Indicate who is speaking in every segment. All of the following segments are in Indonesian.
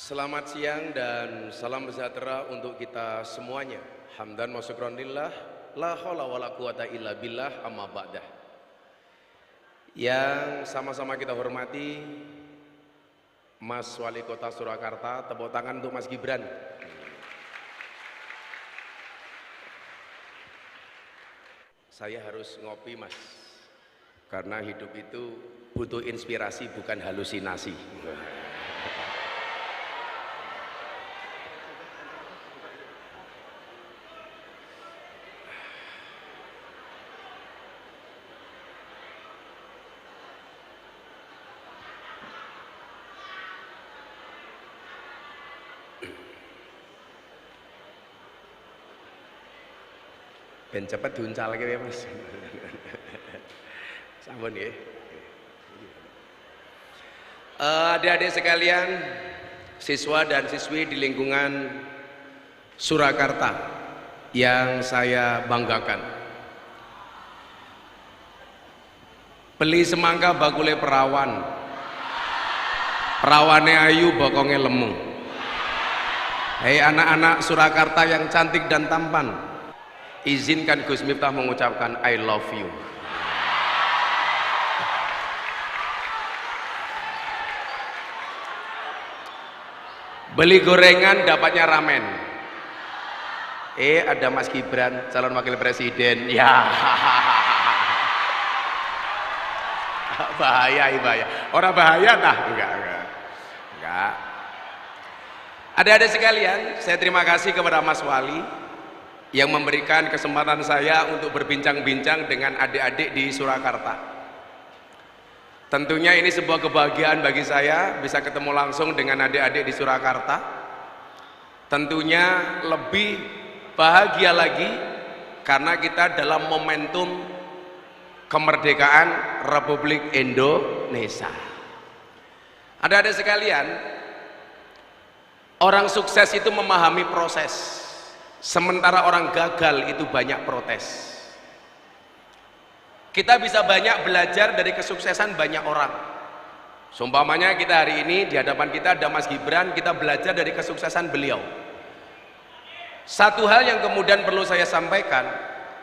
Speaker 1: Selamat siang dan salam sejahtera untuk kita semuanya. Hamdan wa syukran lillah, la haula wala quwata illa billah, amma ba'dah. Yang sama-sama kita hormati Mas Wali Kota Surakarta, tepuk tangan untuk Mas Gibran. Saya harus ngopi, Mas, karena hidup itu butuh inspirasi, bukan halusinasi. Ben cepet diuncal ya Mas. Sampun nggih. Adik-adik sekalian, siswa dan siswi di lingkungan Surakarta yang saya banggakan. Beli semangka bakule perawan. Perawane ayu bokonge lemu. Hei anak-anak Surakarta yang cantik dan tampan, izinkan Gus Miftah mengucapkan I love you. Beli gorengan dapatnya ramen. Ada Mas Gibran calon wakil presiden. Ya. Bahaya. Orang bahaya nah, enggak. Adik-adik sekalian, saya terima kasih kepada Mas Wali yang memberikan kesempatan saya untuk berbincang-bincang dengan adik-adik di Surakarta. Tentunya ini sebuah kebahagiaan bagi saya bisa ketemu langsung dengan adik-adik di Surakarta. Tentunya lebih bahagia lagi karena kita dalam momentum kemerdekaan Republik Indonesia. Adik-adik sekalian, orang sukses itu memahami proses, sementara orang gagal itu banyak protes. Kita bisa banyak belajar dari kesuksesan banyak orang. Seumpamanya kita hari ini di hadapan kita ada Mas Gibran, kita belajar dari kesuksesan beliau. Satu hal yang kemudian perlu saya sampaikan,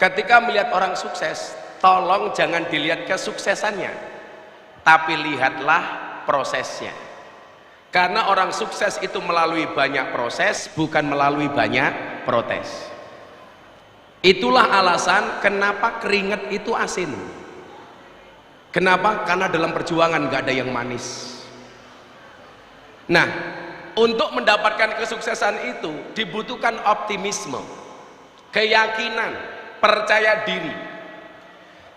Speaker 1: ketika melihat orang sukses, tolong jangan dilihat kesuksesannya, tapi lihatlah prosesnya. Karena orang sukses itu melalui banyak proses, bukan melalui banyak protes. Itulah alasan kenapa keringat itu asin. Kenapa? Karena dalam perjuangan gak ada yang manis. Nah, untuk mendapatkan kesuksesan itu dibutuhkan optimisme, keyakinan, percaya diri.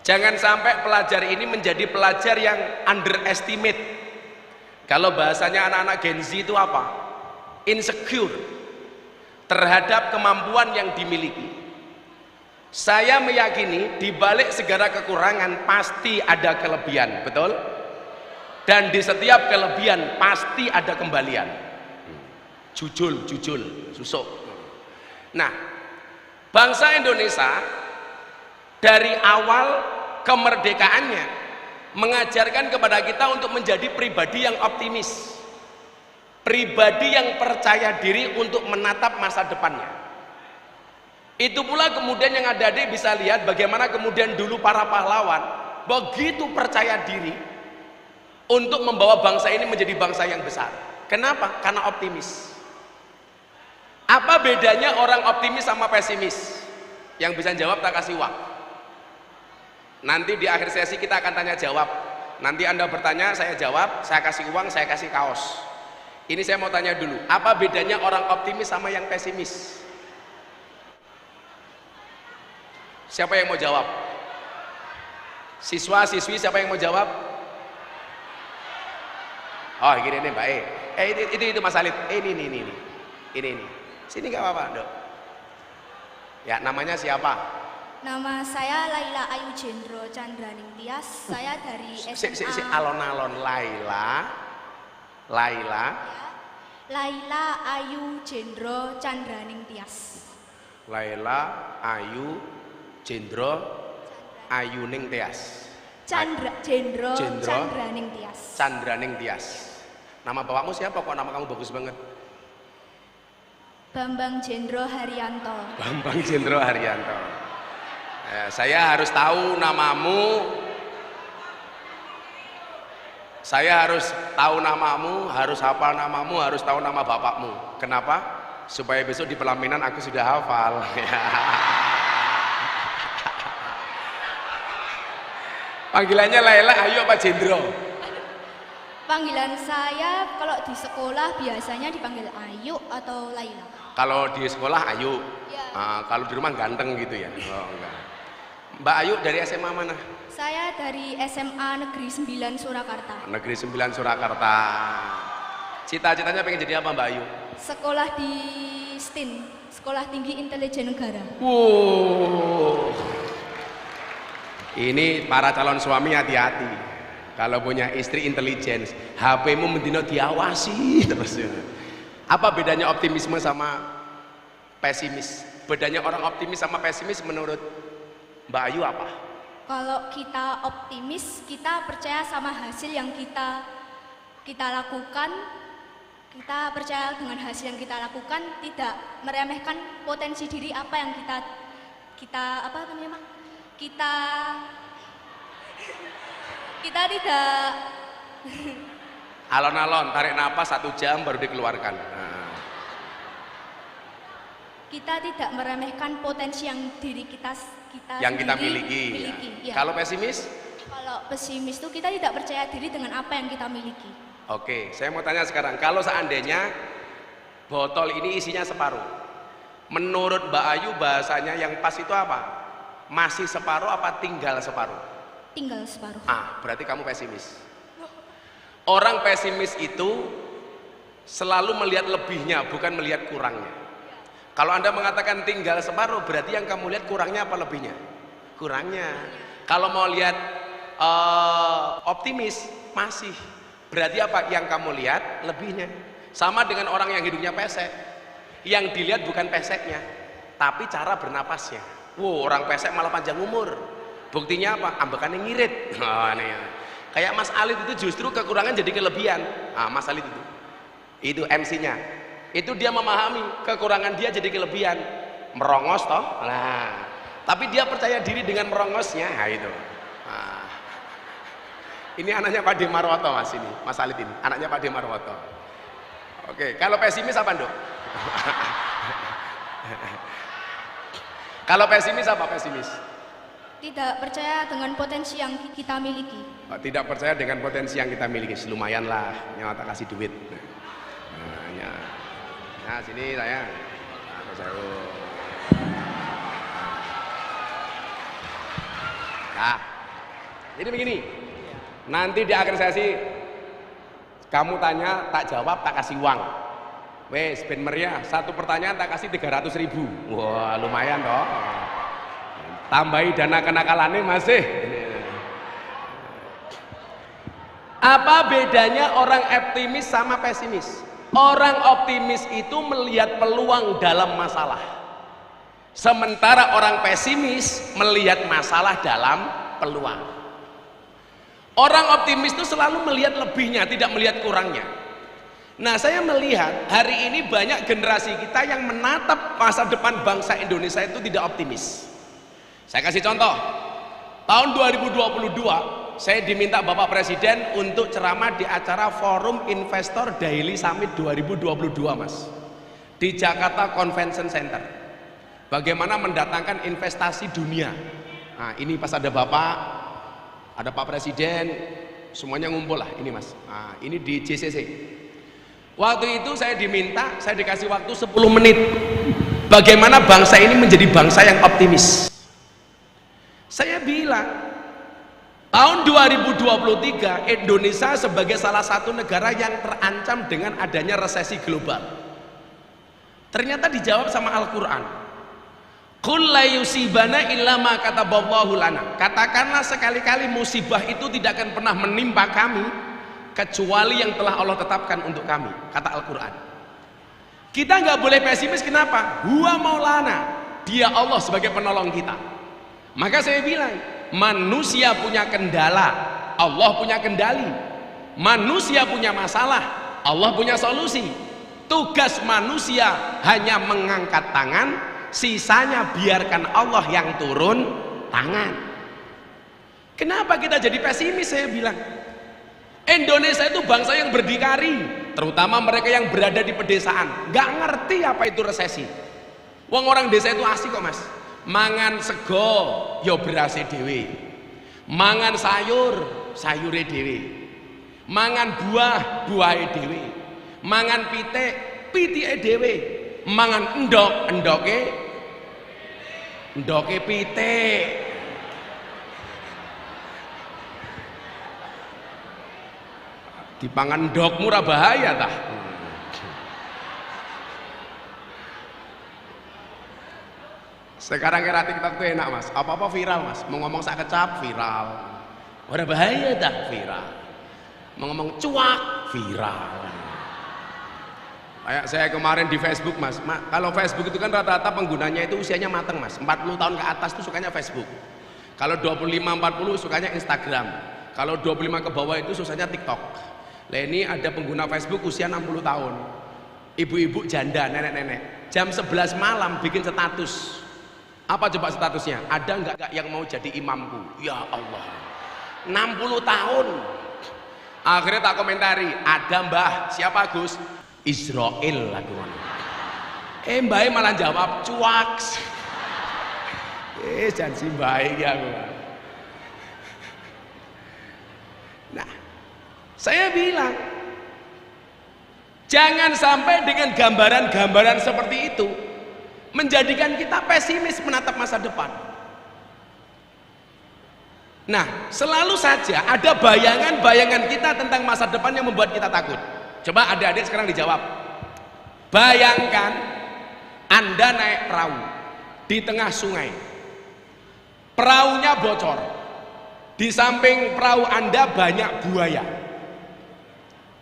Speaker 1: Jangan sampai pelajar ini menjadi pelajar yang underestimate. Kalau bahasanya anak-anak Gen Z itu apa? Insecure terhadap kemampuan yang dimiliki. Saya meyakini di balik segala kekurangan pasti ada kelebihan, betul? Dan di setiap kelebihan pasti ada kembalian. Jujul, susuk. Nah, bangsa Indonesia dari awal kemerdekaannya mengajarkan kepada kita untuk menjadi pribadi yang optimis, pribadi yang percaya diri untuk menatap masa depannya. Itu pula kemudian yang adik-adik bisa lihat bagaimana kemudian dulu para pahlawan begitu percaya diri untuk membawa bangsa ini menjadi bangsa yang besar. Kenapa? Karena optimis. Apa bedanya orang optimis sama pesimis? Yang bisa jawab tak kasih uang. Nanti di akhir sesi kita akan tanya jawab. Nanti Anda bertanya, saya jawab, saya kasih uang, saya kasih kaos. Ini saya mau tanya dulu, apa bedanya orang optimis sama yang pesimis? Siapa yang mau jawab? Siswa, siswi, siapa yang mau jawab? Oh, gini nih Mbak itu Mas Alif. Ini. Sini nggak apa-apa, Dok. Ya, namanya siapa?
Speaker 2: Nama saya Laila Ayu Jendro Candraning Tias. Saya dari SMA.
Speaker 1: Alon-alon Laila.
Speaker 2: Laila Ayu Jendro Candraning Tias.
Speaker 1: Laila Ayu Jendro Ayuning Tias.
Speaker 2: Jendro Candraning Tias.
Speaker 1: Candraning Tias. Nama bapakmu siapa kok nama kamu bagus banget?
Speaker 2: Bambang Jendro Haryanto.
Speaker 1: Bambang Jendro Haryanto. Saya harus tahu namamu. Saya harus tahu namamu, harus hafal namamu, harus tahu nama bapakmu. Kenapa? Supaya besok di pelaminan aku sudah hafal. Panggilannya Laila, Ayu apa Jendro?
Speaker 2: Panggilan saya kalau di sekolah biasanya dipanggil Ayu atau Laila.
Speaker 1: Kalau di sekolah Ayu,
Speaker 2: Ya.
Speaker 1: kalau di rumah ganteng gitu ya? Oh, enggak. Mbak Ayu dari SMA mana?
Speaker 2: Saya dari SMA Negeri 9 Surakarta.
Speaker 1: Negeri 9 Surakarta. Cita-citanya pengen jadi apa Mbak Ayu?
Speaker 2: Sekolah di STIN, Sekolah Tinggi Intelijen Negara.
Speaker 1: Wow. Ini para calon suami hati-hati. Kalau punya istri intelijen, HP-mu mendino diawasi terus. Apa bedanya optimisme sama pesimis? Bedanya orang optimis sama pesimis menurut Mbak Ayu apa?
Speaker 2: Kalau kita optimis, kita percaya sama hasil yang kita lakukan. Kita percaya dengan hasil yang kita lakukan, tidak meremehkan potensi diri apa yang kita apa namanya, Mak? Kita tidak
Speaker 1: Alon-alon, tarik napas 1 jam baru dikeluarkan.
Speaker 2: kita tidak meremehkan potensi yang diri kita
Speaker 1: Yang kita
Speaker 2: sendiri
Speaker 1: miliki.
Speaker 2: ya.
Speaker 1: Kalau pesimis?
Speaker 2: Kalau pesimis itu kita tidak percaya diri dengan apa yang kita miliki.
Speaker 1: Oke, saya mau tanya sekarang, kalau seandainya botol ini isinya separuh, menurut Mbak Ayu bahasanya yang pas itu apa? Masih separuh apa tinggal separuh?
Speaker 2: Tinggal separuh.
Speaker 1: Berarti kamu pesimis. Orang pesimis itu selalu melihat lebihnya, bukan melihat kurangnya. Kalau Anda mengatakan tinggal separuh, berarti yang kamu lihat kurangnya apa lebihnya? Kurangnya. Kalau mau lihat optimis, masih. Berarti apa? Yang kamu lihat lebihnya. Sama dengan orang yang hidungnya pesek. Yang dilihat bukan peseknya, tapi cara bernapasnya. Wow, orang pesek malah panjang umur. Buktinya apa? Ambekannya ngirit. Kayak Mas Alit itu justru kekurangan jadi kelebihan. Mas Alit itu MC-nya. Itu dia memahami kekurangan dia jadi kelebihan. Merongos toh. Tapi dia percaya diri dengan merongosnya. Itu. Ini anaknya Pak De Marwoto Mas ini, Mas Alit ini, anaknya Pak De Marwoto. Oke, kalau pesimis apa, Nduk? Kalau pesimis apa pesimis?
Speaker 2: Tidak percaya dengan potensi yang kita miliki.
Speaker 1: Tidak percaya dengan potensi yang kita miliki. Lumayan lah, nyawa tak kasih duit. Nah, sini saya. Nah, jadi begini. Nanti di akhir sesi kamu tanya, tak jawab, tak kasih uang. Wes, ben meriah. 1 pertanyaan tak kasih 300.000. Wah, lumayan toh. Tambahi dana kenakalannya masih. Apa bedanya orang optimis sama pesimis? Orang optimis itu melihat peluang dalam masalah. Sementara orang pesimis melihat masalah dalam peluang. Orang optimis itu selalu melihat lebihnya, tidak melihat kurangnya. Nah, saya melihat hari ini banyak generasi kita yang menatap masa depan bangsa Indonesia itu tidak optimis. Saya kasih contoh. Tahun 2022, saya diminta Bapak Presiden untuk ceramah di acara Forum Investor Daily Summit 2022, Mas. Di Jakarta Convention Center. Bagaimana mendatangkan investasi dunia. Nah, ini pas ada Bapak, ada Pak Presiden, semuanya ngumpul lah ini Mas. Nah, ini di JCC. Waktu itu saya diminta, saya dikasih waktu 10 menit. Bagaimana bangsa ini menjadi bangsa yang optimis. Saya bilang, tahun 2023 Indonesia sebagai salah satu negara yang terancam dengan adanya resesi global. Ternyata dijawab sama Al-Quran. Qul la yusibana illa ma kataballahu lana. Katakanlah sekali-kali musibah itu tidak akan pernah menimpa kami kecuali yang telah Allah tetapkan untuk kami, kata Al-Quran. Kita nggak boleh pesimis. Kenapa? Huwa maulana, dia Allah sebagai penolong kita. Maka saya bilang, manusia punya kendala, Allah punya kendali. Manusia punya masalah, Allah punya solusi. Tugas manusia hanya mengangkat tangan, sisanya biarkan Allah yang turun tangan. Kenapa kita jadi pesimis? Saya bilang Indonesia itu bangsa yang berdikari, terutama mereka yang berada di pedesaan, nggak ngerti apa itu resesi. Wong orang desa itu asik kok mas, mangan sego yo berase dewe, mangan sayur sayure dewe, mangan buah buahe dewe, mangan pitik pitike dewe, mangan endok endoke pitik. Dipangan endok murah bahaya tah. Sekarang era TikTok tuh enak mas, apa-apa viral mas, mau ngomong sak kecap viral, udah bahaya dah viral, mau ngomong cuak viral. Kayak saya kemarin di Facebook mas, kalau Facebook itu kan rata-rata penggunanya itu usianya mateng mas, 40 tahun ke atas tuh sukanya Facebook, kalau 25-40 sukanya Instagram, kalau 25 ke bawah itu sukanya TikTok. Nah ini ada pengguna Facebook usia 60 tahun, ibu-ibu janda, nenek-nenek, jam 11 malam bikin status. Apa coba statusnya? Ada nggak yang mau jadi imamku? Ya Allah, 60 tahun. Akhirnya tak komentari, ada mbah, siapa Gus? Israel lagu mana? Mbah malah jawab cuak. Jangan si baik ya. Nah, saya bilang jangan sampai dengan gambaran-gambaran seperti itu menjadikan kita pesimis menatap masa depan. Nah, selalu saja ada bayangan-bayangan kita tentang masa depan yang membuat kita takut. Coba adik-adik sekarang dijawab. Bayangkan Anda naik perahu di tengah sungai, perahunya bocor, di samping perahu Anda banyak buaya.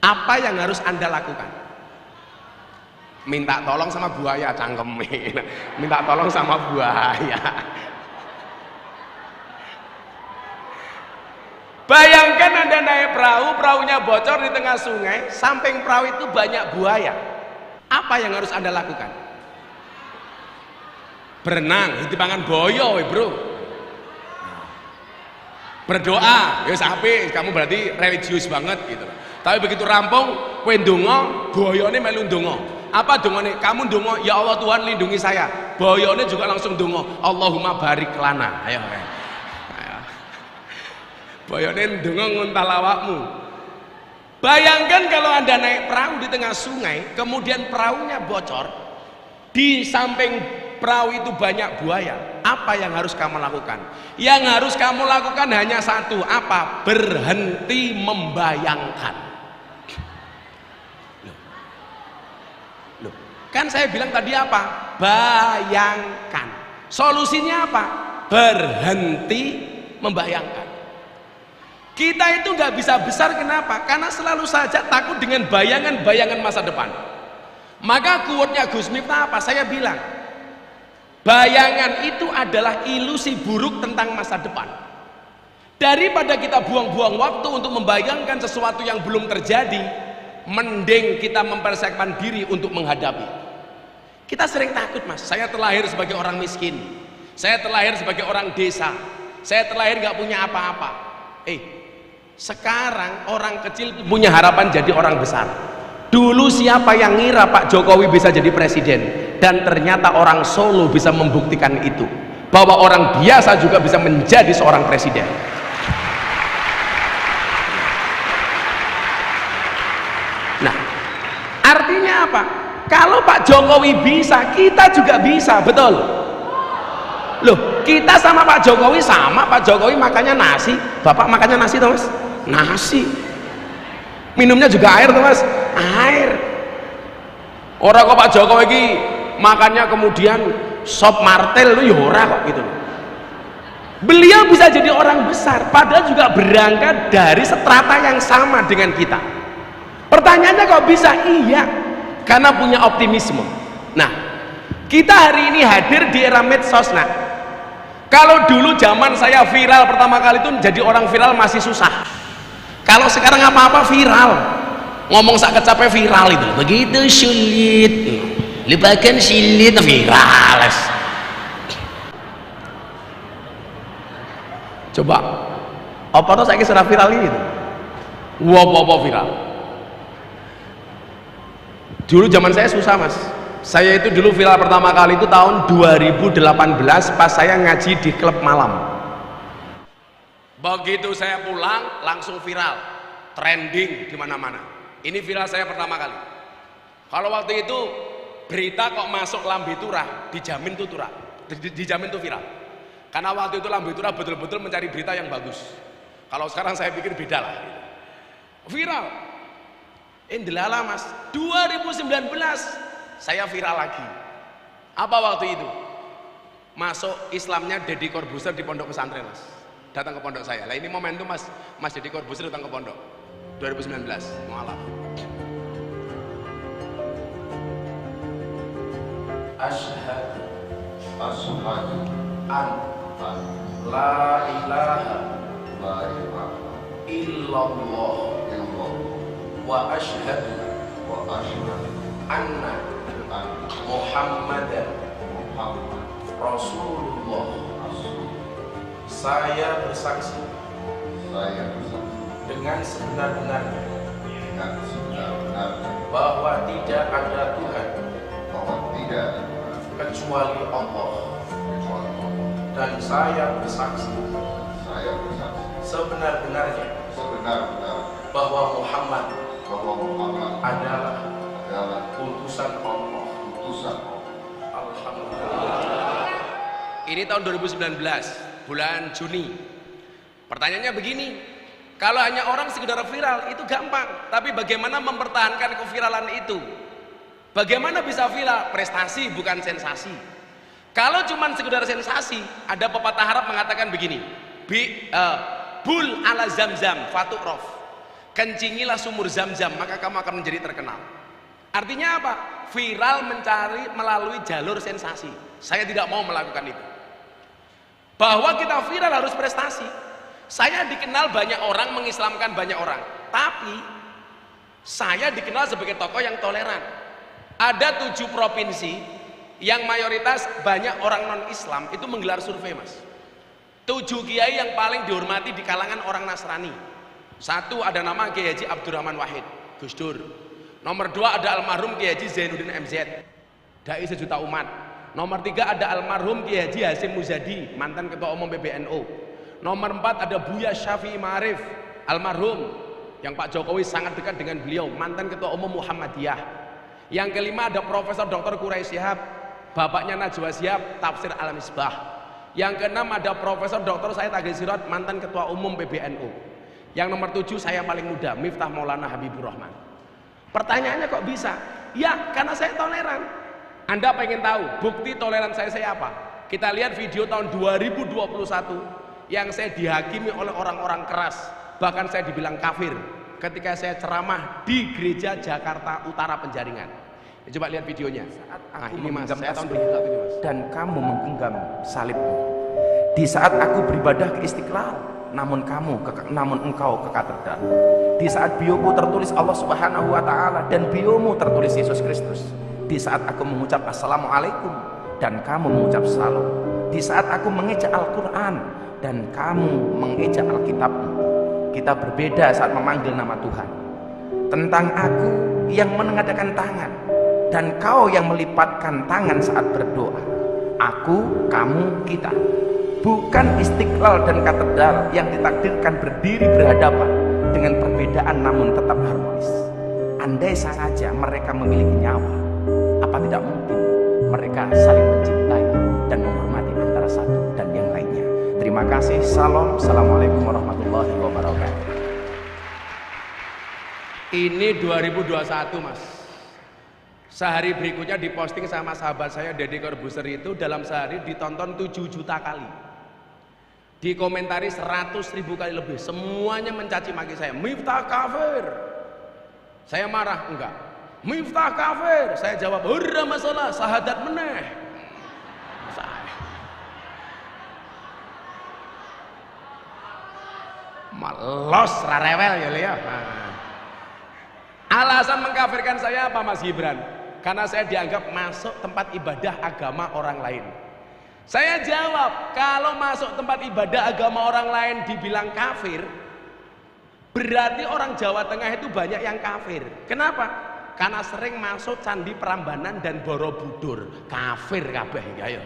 Speaker 1: Apa yang harus Anda lakukan? Minta tolong sama buaya, cangkemin. Minta tolong sama buaya. Bayangkan Anda naik perahu, perahunya bocor di tengah sungai, samping perahu itu banyak buaya. Apa yang harus Anda lakukan? Berenang, itu pangan boyo, bro. Berdoa, ya sapi, kamu berarti religius banget gitu. Tapi begitu rampung, kowe ndonga, boyone melu ndonga. Apa dongane? Kamu ndonga, ya Allah Tuhan lindungi saya. Boyone juga langsung ndonga, Allahumma barik lana. Ayo. Boyone ndonga nguntal awakmu. Bayangkan kalau Anda naik perahu di tengah sungai, kemudian perahunya bocor, di samping perahu itu banyak buaya. Apa yang harus kamu lakukan? Yang harus kamu lakukan hanya satu, apa? Berhenti membayangkan. Loh, kan saya bilang tadi apa? Bayangkan. Solusinya apa? Berhenti membayangkan. Kita itu nggak bisa besar, kenapa? Karena selalu saja takut dengan bayangan-bayangan masa depan. Maka quote-nya Gus Miftah apa? Saya bilang, bayangan itu adalah ilusi buruk tentang masa depan. Daripada kita buang-buang waktu untuk membayangkan sesuatu yang belum terjadi, mending kita mempersiapkan diri untuk menghadapi. Kita sering takut mas, saya terlahir sebagai orang miskin, saya terlahir sebagai orang desa, saya terlahir gak punya apa-apa. Sekarang orang kecil punya harapan jadi orang besar. Dulu siapa yang ngira Pak Jokowi bisa jadi presiden? Dan ternyata orang Solo bisa membuktikan itu, bahwa orang biasa juga bisa menjadi seorang presiden. Nah, artinya apa? Kalau Pak Jokowi bisa, kita juga bisa, betul? Loh, kita sama Pak Jokowi sama. Pak Jokowi makannya nasi, Bapak makannya nasi toh mas? Nasi. Minumnya juga air toh mas? Air. Orang kok Pak Jokowi ini makannya kemudian sop martel lu yora kok gitu. Beliau bisa jadi orang besar, padahal juga berangkat dari strata yang sama dengan kita. Pertanyaannya kok bisa? Iya, karena punya optimisme. Nah, kita hari ini hadir di era medsos. Nah, kalau dulu zaman saya viral pertama kali itu jadi orang viral masih susah. Kalau sekarang apa-apa viral, ngomong sak kecape viral itu, begitu sulit, lupakan sulit viral. Coba apa tuh saya sudah viral ini? Apa viral? Dulu zaman saya susah mas. Saya itu dulu viral pertama kali itu tahun 2018 pas saya ngaji di klub malam. Begitu saya pulang langsung viral, trending di mana-mana. Ini viral saya pertama kali. Kalau waktu itu berita kok masuk Lambe Turah, dijamin tuh turah, dijamin tuh viral. Karena waktu itu Lambe Turah betul-betul mencari berita yang bagus. Kalau sekarang saya pikir beda lah. Viral. Indelala mas, 2019 saya viral lagi. Apa waktu itu? Masuk Islamnya Deddy Corbuzier di pondok pesantren mas. Datang ke pondok saya. Lah ini momentum mas Deddy Corbuzier datang ke pondok 2019. Mualaf. Asyhadu an la ilaha illallah wa asyhadu anna Muhammadan Rasulullah. Saya bersaksi dengan sebenar-benarnya bahwa tidak ada Tuhan kecuali Allah, dan saya bersaksi sebenar-benarnya bahwa Muhammad adalah utusan Allah. Alhamdulillah. Ini tahun 2019 bulan Juni. Pertanyaannya begini, kalau hanya orang sekedar viral itu gampang, tapi bagaimana mempertahankan keviralan itu? Bagaimana bisa viral? Prestasi bukan sensasi. Kalau cuma sekedar sensasi, ada pepatah Arab mengatakan begini, bul ala zamzam fatu'raf, kencingilah sumur Zamzam maka kamu akan menjadi terkenal. Artinya apa? Viral mencari melalui jalur sensasi. Saya tidak mau melakukan itu. Bahwa kita viral harus prestasi. Saya dikenal banyak orang, mengislamkan banyak orang, tapi saya dikenal sebagai tokoh yang toleran. Ada 7 provinsi yang mayoritas banyak orang non-Islam itu menggelar survei mas. 7 kiai yang paling dihormati di kalangan orang Nasrani. 1 ada nama Kiai Haji Abdurrahman Wahid, Gus Dur. Nomor 2 ada almarhum Kiai Haji Zainuddin MZ, dai sejuta umat. Nomor 3 ada almarhum Kiai Haji Hasyim Muzadi, mantan ketua umum PBNU. Nomor 4 ada Buya Syafi'i Ma'arif, almarhum yang Pak Jokowi sangat dekat dengan beliau, mantan ketua umum Muhammadiyah. Yang kelima ada Profesor Dr. Quraisy Shihab, bapaknya Najwa Shihab, tafsir Al-Misbah. Yang keenam ada Profesor Dr. Said Agil Sirot, mantan ketua umum PBNU. Yang nomor 7 saya paling muda, Miftah Maulana Habibur Rahman. Pertanyaannya kok bisa? Ya karena saya toleran. Anda pengen tahu bukti toleran saya apa? Kita lihat video tahun 2021 yang saya dihakimi oleh orang-orang keras, bahkan saya dibilang kafir ketika saya ceramah di gereja Jakarta Utara Penjaringan. Coba lihat videonya. Nah, ini mas, saya tahun 2021 ini mas.
Speaker 3: Dan kamu menggenggam salibmu. Di saat aku beribadah ke Istiqlal, namun engkau ke katedral. Di saat bioku tertulis Allah Subhanahu wa taala dan biomu tertulis Yesus Kristus. Di saat aku mengucap assalamualaikum dan kamu mengucap salam. Di saat aku mengejak Al-Qur'an dan kamu mengejak Alkitabmu. Kita berbeda saat memanggil nama Tuhan. Tentang aku yang menengadahkan tangan dan kau yang melipatkan tangan saat berdoa. Aku, kamu, kita. Bukan Istiqlal dan katedral yang ditakdirkan berdiri berhadapan dengan perbedaan namun tetap harmonis. Andai saja mereka memiliki nyawa, apa tidak mungkin mereka saling mencintai dan menghormati antara satu dan yang lainnya. Terima kasih. Salam. Assalamualaikum warahmatullahi wabarakatuh.
Speaker 1: Ini 2021 mas. Sehari berikutnya diposting sama sahabat saya Deddy Corbuzier itu dalam sehari ditonton 7 juta kali. Dikomentari 100.000 kali lebih. Semuanya mencaci maki saya. Miftah kafir. Saya marah, enggak. Miftah kafir. Saya jawab, "Ora masalah, sahadat meneh." Malos rarewel ya. Alasan mengkafirkan saya apa Mas Gibran? Karena saya dianggap masuk tempat ibadah agama orang lain. Saya jawab, kalau masuk tempat ibadah agama orang lain dibilang kafir, berarti orang Jawa Tengah itu banyak yang kafir. Kenapa? Karena sering masuk Candi Prambanan dan Borobudur. Kafir kabeh ya.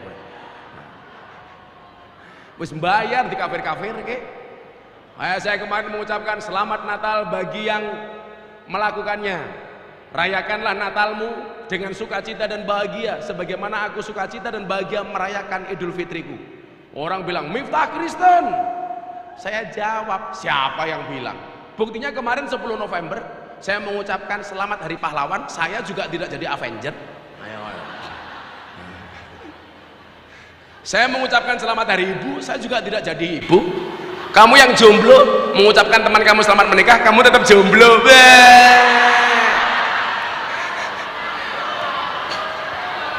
Speaker 1: Wis bayar di kafir-kafir ke? Saya kemarin mengucapkan selamat Natal bagi yang melakukannya. Rayakanlah Natalmu dengan sukacita dan bahagia sebagaimana aku sukacita dan bahagia merayakan Idul Fitriku. Orang bilang Miftah Kristen. Saya jawab, siapa yang bilang? Buktinya kemarin 10 November saya mengucapkan selamat Hari Pahlawan, saya juga tidak jadi Avenger. Ayo. Saya mengucapkan selamat Hari Ibu, saya juga tidak jadi ibu. Kamu yang jomblo mengucapkan teman kamu selamat menikah, kamu tetap jomblo.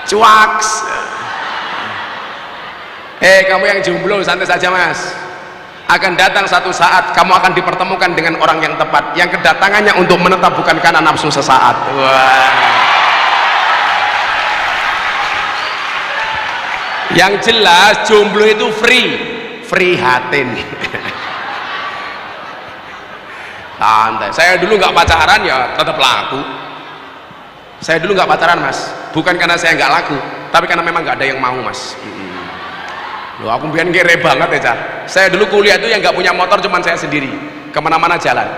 Speaker 1: Cuaks. Kamu yang jomblo santai saja Mas. Akan datang satu saat kamu akan dipertemukan dengan orang yang tepat, yang kedatangannya untuk menetap bukan karena nafsu sesaat. Wah. Yang jelas jomblo itu free hatin. Santai. Saya dulu nggak pacaran ya tetap laku. Saya dulu nggak pacaran Mas, bukan karena saya nggak laku, tapi karena memang nggak ada yang mau Mas. Loh, aku biar kere banget ya Cah. Saya dulu kuliah itu yang nggak punya motor cuman saya sendiri, kemana-mana jalan.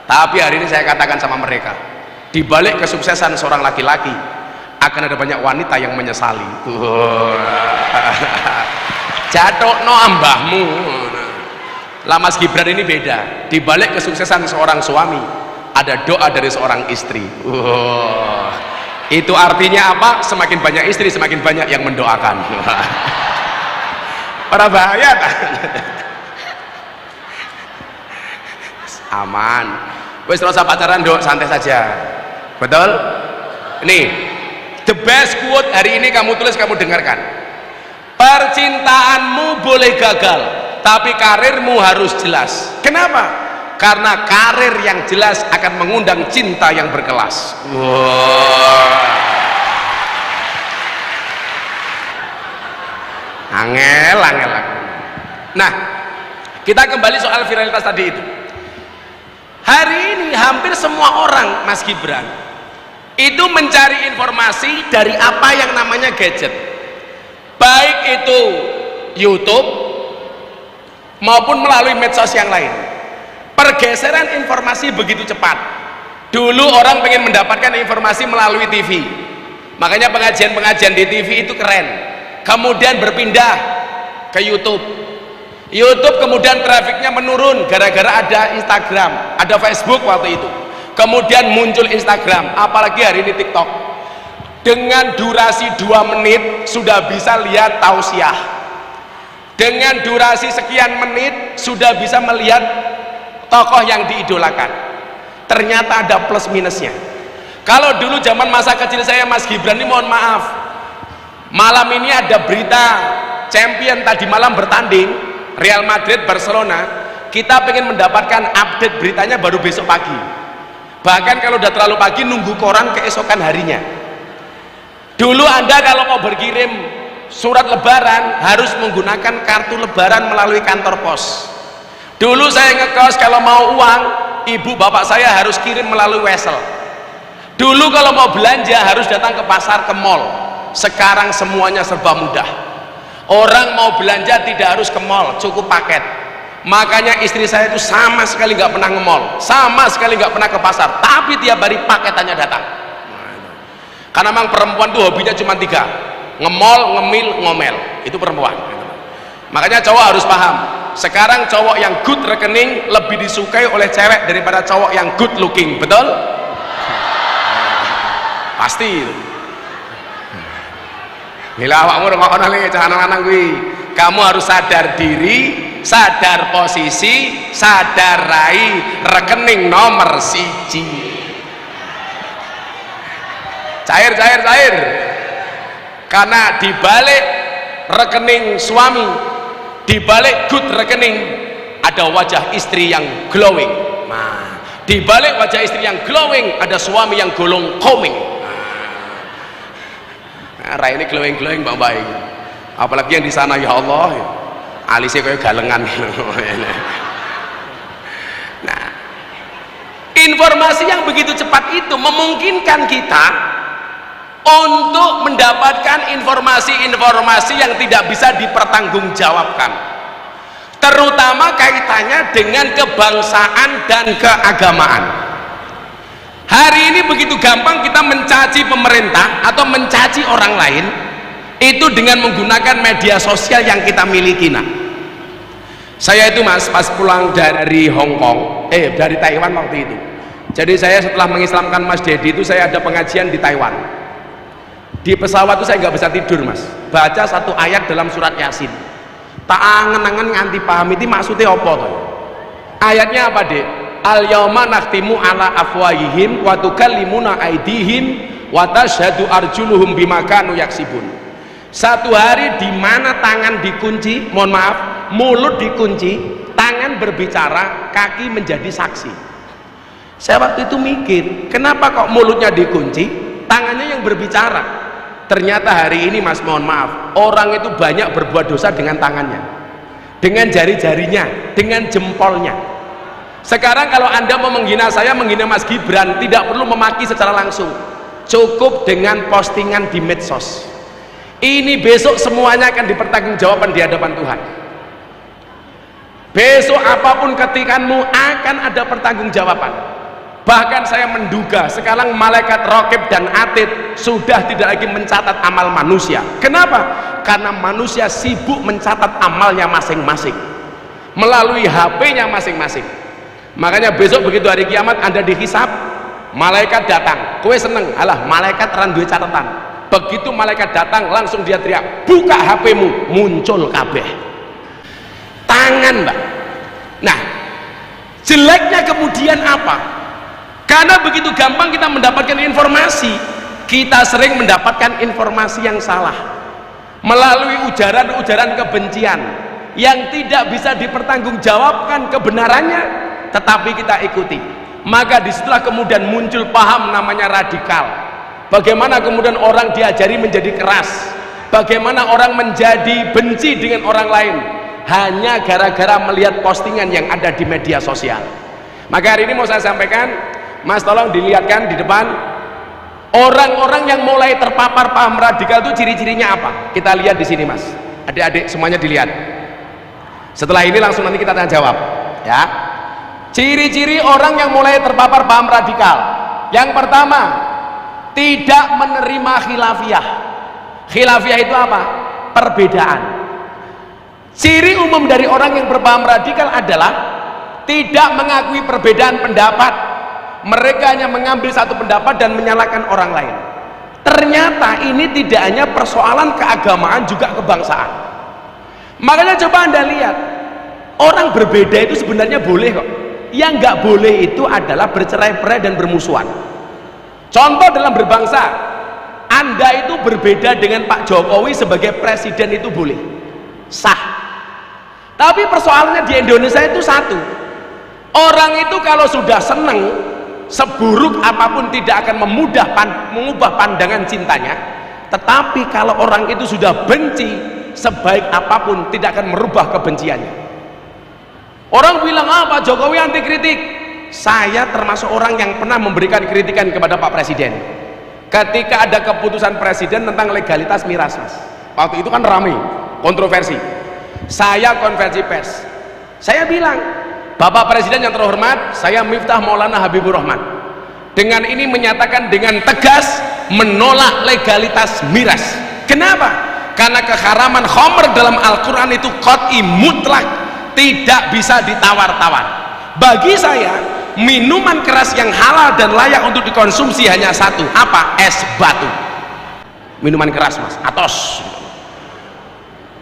Speaker 1: Tapi hari ini saya katakan sama mereka, di balik kesuksesan seorang laki-laki akan ada banyak wanita yang menyesali. Jatuh no ambahmu. Lah Mas Gibran ini beda. Di balik kesuksesan seorang suami ada doa dari seorang istri. Itu artinya apa? Semakin banyak istri semakin banyak yang mendoakan. Para bahaya kan? Aman. Wes rasa pacaran dok, santai saja. Betul? Nih, the best quote hari ini kamu tulis, kamu dengarkan. Percintaanmu boleh gagal, tapi karirmu harus jelas. Kenapa? Karena karir yang jelas akan mengundang cinta yang berkelas. Angel. Nah, kita kembali soal viralitas tadi itu. Hari ini hampir semua orang Mas Gibran itu mencari informasi dari apa yang namanya gadget, baik itu YouTube maupun melalui medsos yang lain. Pergeseran informasi begitu cepat. Dulu orang pengen mendapatkan informasi melalui TV, makanya pengajian-pengajian di TV itu keren. Kemudian berpindah ke YouTube. YouTube kemudian trafiknya menurun gara-gara ada Instagram, ada Facebook waktu itu. Kemudian muncul Instagram, apalagi hari ini TikTok. Dengan durasi 2 menit sudah bisa lihat tausiah. Dengan durasi sekian menit sudah bisa melihat tokoh yang diidolakan. Ternyata ada plus minusnya. Kalau dulu zaman masa kecil saya Mas Gibran ini, mohon maaf, malam ini ada berita champion tadi malam bertanding Real Madrid Barcelona, kita pengen mendapatkan update beritanya baru besok pagi. Bahkan kalau udah terlalu pagi nunggu koran keesokan harinya. Dulu Anda kalau mau berkirim surat lebaran harus menggunakan kartu lebaran melalui kantor pos. Dulu saya ngekos kalau mau uang, ibu bapak saya harus kirim melalui wesel. Dulu kalau mau belanja harus datang ke pasar, ke mall. Sekarang semuanya serba mudah. Orang mau belanja tidak harus ke mall, cukup paket. Makanya istri saya itu sama sekali nggak pernah nge-mall, sama sekali nggak pernah ke pasar, tapi tiap hari paketannya datang. Karena memang perempuan tuh hobinya cuma 3, nge-mall, ngemil, ngomel. Itu perempuan. Makanya cowok harus paham, sekarang cowok yang good rekening lebih disukai oleh cewek daripada cowok yang good looking. Betul? Pasti. Gila awakmu rungokno ning lanang kuwi. Kamu harus sadar diri, sadar posisi, sadar rai rekening nomor 1. Cair. Karena dibalik rekening suami, dibalik good rekening ada wajah istri yang glowing. Nah, Di balik wajah istri yang glowing ada suami yang golong koming. Nah, ini glowing Mbak Mbak. Apalagi yang di sana, ya Allah, alisnya kayak galengan. Nah, informasi yang begitu cepat itu memungkinkan kita untuk mendapatkan informasi-informasi yang tidak bisa dipertanggungjawabkan, terutama kaitannya dengan kebangsaan dan keagamaan. Hari ini begitu gampang kita mencaci pemerintah atau mencaci orang lain itu dengan menggunakan media sosial yang kita miliki. Nah, saya itu Mas pas pulang dari Hong Kong, dari Taiwan waktu itu. Jadi saya setelah mengislamkan Mas Dedi itu saya ada pengajian di Taiwan. Di pesawat itu saya nggak bisa tidur Mas, baca satu ayat dalam surat Yasin, tak angen-angen nganti paham itu maksudnya apa tuh. Ayatnya apa dek? Al yauma nakhtimu ala afwahihim wa tukallimuna aydihim wa tashhadu arjuluhum bima kanu yaksibun. Satu hari di mana tangan dikunci, mohon maaf, mulut dikunci, tangan berbicara, kaki menjadi saksi. Saya waktu itu mikir, kenapa kok mulutnya dikunci, tangannya yang berbicara? Ternyata hari ini Mas, mohon maaf, orang itu banyak berbuat dosa dengan tangannya, dengan jari-jarinya, dengan jempolnya. Sekarang kalau Anda mau menghina saya, menghina Mas Gibran, tidak perlu memaki secara langsung, cukup dengan postingan di medsos. Ini besok semuanya akan dipertanggungjawabkan di hadapan Tuhan. Besok apapun ketikanmu akan ada pertanggungjawaban. Bahkan saya menduga sekarang malaikat Raqib dan Atid sudah tidak lagi mencatat amal manusia. Kenapa? Karena manusia sibuk mencatat amalnya masing-masing melalui HP-nya masing-masing. Makanya besok begitu hari kiamat Anda dihisab, malaikat datang, kowe seneng, alah malaikat ran duwe catatan. Begitu malaikat datang langsung dia teriak, buka HP-mu, muncul kabeh tangan Mbak. Nah, jeleknya kemudian apa? Karena begitu gampang kita mendapatkan informasi, kita sering mendapatkan informasi yang salah melalui ujaran-ujaran kebencian yang tidak bisa dipertanggungjawabkan kebenarannya, tetapi kita ikuti. Maka disitulah kemudian muncul paham namanya radikal. Bagaimana kemudian orang diajari menjadi keras, bagaimana orang menjadi benci dengan orang lain hanya gara-gara melihat postingan yang ada di media sosial. Maka hari ini mau saya sampaikan, Mas, tolong dilihatkan di depan orang-orang yang mulai terpapar paham radikal itu ciri-cirinya apa? Kita lihat di sini Mas, adik-adik semuanya dilihat. Setelah ini langsung nanti kita tanya jawab ya. Ciri-ciri orang yang mulai terpapar paham radikal. Yang pertama, tidak menerima khilafiyah. Khilafiyah itu apa? Perbedaan. Ciri umum dari orang yang berpaham radikal adalah tidak mengakui perbedaan pendapat. Mereka hanya mengambil satu pendapat dan menyalahkan orang lain. Ternyata ini tidak hanya persoalan keagamaan, juga kebangsaan. Makanya coba Anda lihat, orang berbeda itu sebenarnya boleh kok. Yang nggak boleh itu adalah bercerai-berai dan bermusuhan. Contoh dalam berbangsa, Anda itu berbeda dengan Pak Jokowi sebagai presiden itu boleh, sah. Tapi persoalannya di Indonesia itu satu, orang itu kalau sudah seneng, seburuk apapun tidak akan mengubah pandangan cintanya. Tetapi kalau orang itu sudah benci, sebaik apapun tidak akan merubah kebenciannya. Orang bilang, Pak Jokowi anti kritik. Saya termasuk orang yang pernah memberikan kritikan kepada Pak Presiden ketika ada keputusan Presiden tentang legalitas miras Mas. Waktu itu kan ramai, kontroversi. Saya konversi pers, saya bilang, Bapak Presiden yang terhormat, saya Miftah Maulana Habibur Rahman dengan ini menyatakan dengan tegas menolak legalitas miras. Kenapa? Karena keharaman khamr dalam Al-Quran itu qat'i mutlak, tidak bisa ditawar-tawar. Bagi saya, minuman keras yang halal dan layak untuk dikonsumsi hanya satu, apa? Es batu. Minuman keras Mas, atos.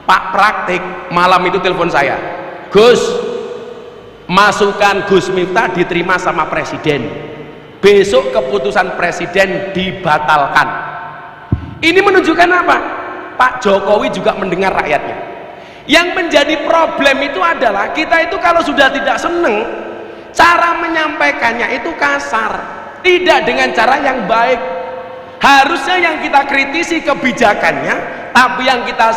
Speaker 1: Pak Praktik malam itu telepon saya, Gus, masukan Gus Miftah diterima sama Presiden, besok keputusan Presiden dibatalkan. Ini menunjukkan apa? Pak Jokowi juga mendengar rakyatnya. Yang menjadi problem itu adalah kita itu kalau sudah tidak seneng, cara menyampaikannya itu kasar, tidak dengan cara yang baik. Harusnya yang kita kritisi kebijakannya, tapi yang kita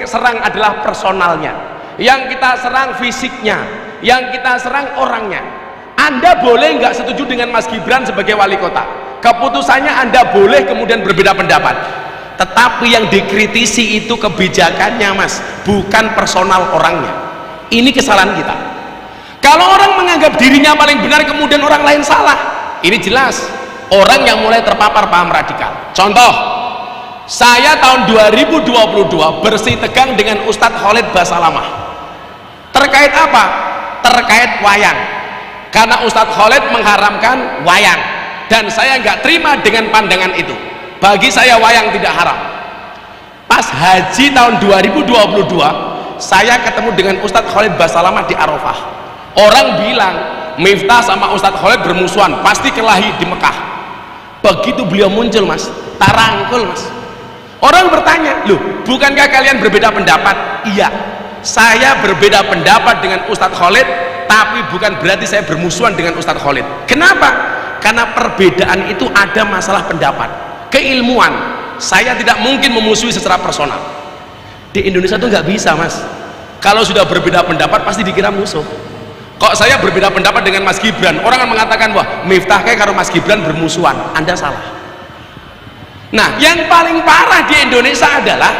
Speaker 1: serang adalah personalnya, yang kita serang fisiknya, yang kita serang orangnya. Anda boleh nggak setuju dengan Mas Gibran sebagai wali kota, keputusannya Anda boleh kemudian berbeda pendapat, tetapi yang dikritisi itu kebijakannya Mas, bukan personal orangnya. Ini kesalahan kita. Kalau orang menganggap dirinya paling benar kemudian orang lain salah, ini jelas orang yang mulai terpapar paham radikal. Contoh, saya tahun 2022 bersih tegang dengan Ustadz Khalid Basalamah. Terkait apa? Terkait wayang. Karena Ustadz Khalid mengharamkan wayang, dan saya nggak terima dengan pandangan itu. Bagi saya wayang tidak haram. Pas haji tahun 2022, saya ketemu dengan Ustadz Khalid Basalamah di Arafah. Orang bilang Miftah sama Ustadz Khalid bermusuhan, pasti kelahi di Mekah. Begitu beliau muncul Mas, tarangkul Mas. Orang bertanya, loh bukankah kalian berbeda pendapat? Iya, saya berbeda pendapat dengan Ustadz Khalid, tapi bukan berarti saya bermusuhan dengan Ustadz Khalid. Kenapa? Karena perbedaan itu ada masalah pendapat, keilmuan. Saya tidak mungkin memusuhi secara personal. Di Indonesia itu nggak bisa Mas, kalau sudah berbeda pendapat pasti dikira musuh. Kok saya berbeda pendapat dengan Mas Gibran, orang akan mengatakan, wah Miftah kayak kalau Mas Gibran bermusuhan. Anda salah. Nah, yang paling parah di Indonesia adalah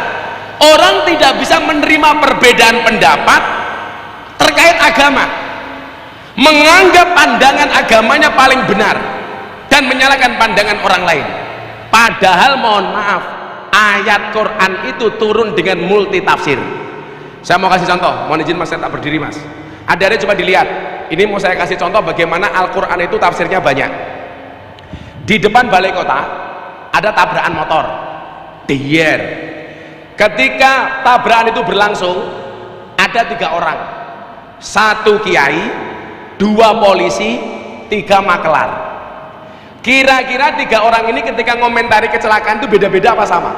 Speaker 1: orang tidak bisa menerima perbedaan pendapat terkait agama, menganggap pandangan agamanya paling benar dan menyalahkan pandangan orang lain. Padahal mohon maaf, ayat Quran itu turun dengan multi tafsir. Saya mau kasih contoh, mohon izin Mas, saya tak berdiri Mas. Ada coba dilihat, ini mau saya kasih contoh bagaimana Al-Quran itu tafsirnya banyak. Di depan balai kota ada tabrakan motor, dier. Ketika tabrakan itu berlangsung, ada 3 orang, 1 kiai, 2 polisi, 3 makelar. Kira-kira 3 orang ini ketika ngomentari kecelakaan itu beda-beda apa sama?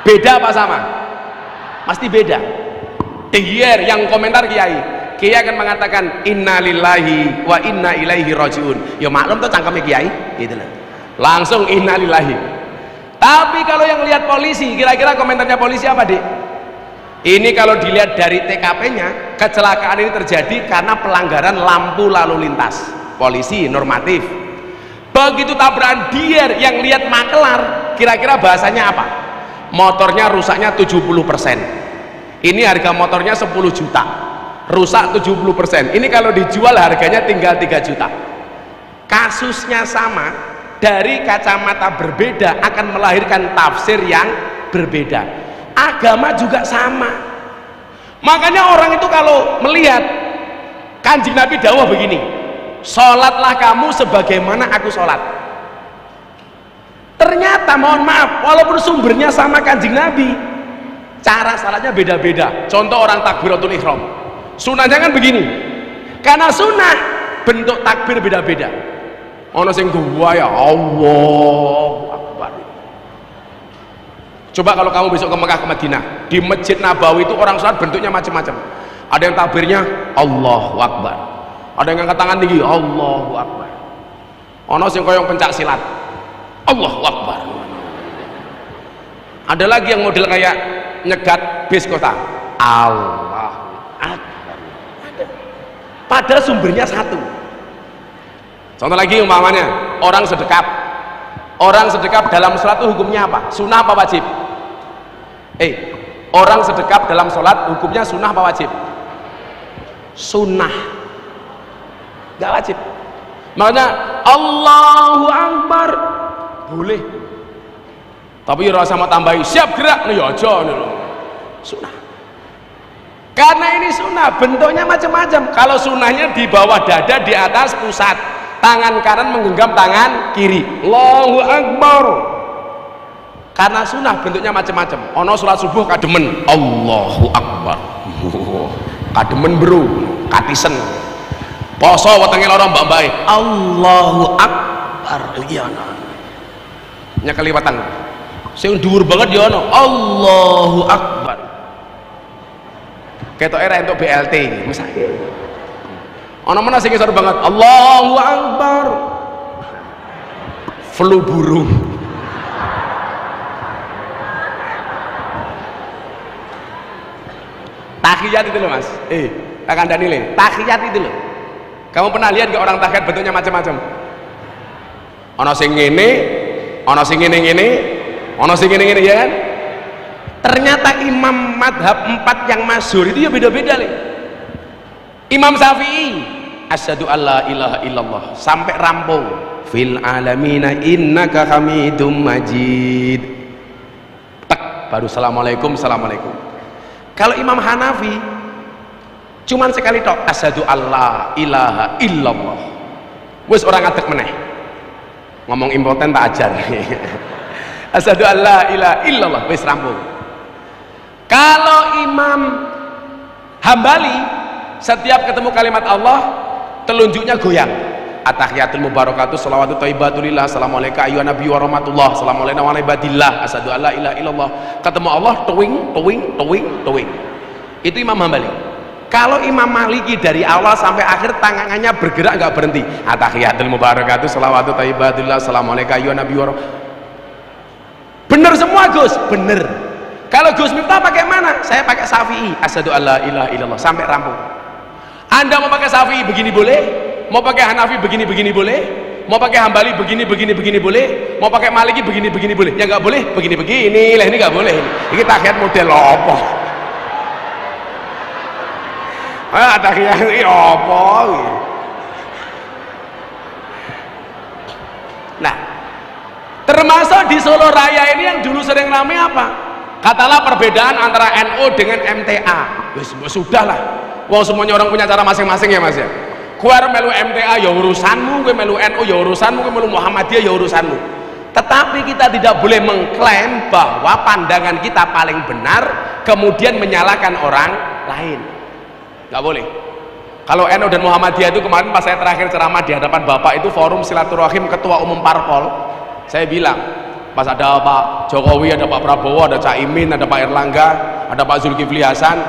Speaker 1: Beda apa sama? Pasti beda. Dier yang komentar kiai akan mengatakan inna lillahi wa inna ilaihi rajiun. Ya maklum tuh cangkemnya kiai gitu loh, langsung inna lillahi. Tapi kalau yang lihat polisi, kira-kira komentarnya polisi apa Dik? Ini kalau dilihat dari TKP-nya, kecelakaan ini terjadi karena pelanggaran lampu lalu lintas. Polisi normatif. Begitu tabrakan dier yang lihat makelar, kira-kira bahasanya apa? Motornya rusaknya 70%. Ini harga motornya 10 juta, rusak 70%. Ini kalau dijual harganya tinggal 3 juta. Kasusnya sama, dari kacamata berbeda akan melahirkan tafsir yang berbeda. Agama juga sama. Makanya orang itu kalau melihat Kanjeng Nabi dawuh begini, sholatlah kamu sebagaimana aku sholat. Ternyata mohon maaf, walaupun sumbernya sama Kanjeng Nabi, cara salatnya beda-beda. Contoh orang takbiratul ihram, sunahnya kan begini, karena sunnah bentuk takbir beda-beda. Ono sing gua ya Allahu Akbar. Coba kalau kamu besok ke Mekah ke Madinah, di Masjid Nabawi itu orang salat bentuknya macam-macam. Ada yang takbirnya Allahu Akbar, ada yang angkat tangan tinggi Allahu Akbar, ono sing koyong pencak silat Allahu Akbar, ada lagi yang model kayak nyegat bis kota Allah Akbar. Padahal sumbernya satu. Contoh lagi umpamanya orang sedekap dalam sholat itu hukumnya apa? Sunnah apa wajib? Orang sedekap dalam sholat hukumnya sunnah apa wajib? Sunnah, nggak wajib. Makanya Allahu Akbar boleh, tapi rasa mau tambahi siap gerak nih aja nih sunnah. Karena ini sunnah bentuknya macam-macam. Kalau sunnahnya di bawah dada, di atas pusat, tangan kanan menggenggam tangan kiri, Allahu Akbar. Karena sunnah bentuknya macam-macam. Ono sholat subuh kademen Allahu Akbar, kademen bro, katisen. Poso wetenge lara mbak-mbake Allahu Akbar. Iya nya keliwatan sing dhuwur banget ya ono Allahu Akbar. Ketok era entuk BLT iki mesake. Ana mana sing ngisor banget Allahu Akbar. Flu burung. Tahiyat itu loh mas, tak kandani le, tahiyat itu loh. Kamu pernah lihat gak orang tahiyat bentuknya macam-macam? Ono sing ngene, ono sing ngene-ngene, ono sing ngene-ngene ya kan? Ternyata imam madhab 4 yang masyhur itu ya beda-beda le. Imam Syafi'i, asyhadu alla ilaha illallah sampai rampung. Fil alamina innaka hamidum majid. Tak, baru assalamualaikum, assalamualaikum. Kalau Imam Hanafi cuman sekali tok asyhadu alla ilaha illallah. Wis orang ngadeg meneh. Ngomong impoten tak ajar. Asyhadu alla ilaha illallah wis rampung. Kalau Imam Hambali setiap ketemu kalimat Allah telunjuknya goyang. At-tahiyatul mubarakatuh shalawatu thayyibatulillah assalamualaikum ayyuhan nabiyyu wa rahmatullah assalamualaikum wa ibadillah asyhadu alla ilaha illallah. Ketemu Allah tuwing tuwing tuwing tuwing. Itu Imam Hambali. Kalau Imam Maliki dari awal sampai akhir tangannya bergerak nggak berhenti. At-tahiyatul mubarakatuh shalawatu thayyibatulillah assalamualaikum ayyuhan nabiyyu wa bener semua Gus, bener. Kalau Gus Miftah pakai mana? Saya pakai Syafi'i asyhadu alla ilaha illallah sampai rampung. Anda mau pakai Syafi'i begini boleh, mau pakai Hanafi begini-begini boleh, mau pakai Hambali begini-begini boleh, mau pakai Maliki begini-begini boleh. Ya nggak boleh begini-begini lah, ini nggak boleh. Ini tahiyat model apa? Tahiyat ini apa? Nah, termasuk di Solo Raya ini yang dulu sering rame apa? Katalah perbedaan antara NU dengan MTA. Ya sudahlah. Wong semuanya orang punya cara masing-masing ya mas ya. Gue melu MTA ya urusanmu, gue melu NU ya urusanmu, gue melu Muhammadiyah ya urusanmu. Tetapi kita tidak boleh mengklaim bahwa pandangan kita paling benar kemudian menyalahkan orang lain. Gak boleh. Kalau NU dan Muhammadiyah itu kemarin pas saya terakhir ceramah di hadapan Bapak itu forum silaturahim ketua umum parpol, saya bilang pas ada Pak Jokowi, ada Pak Prabowo, ada Cak Imin, ada Pak Erlangga, ada Pak Zulkifli Hasan,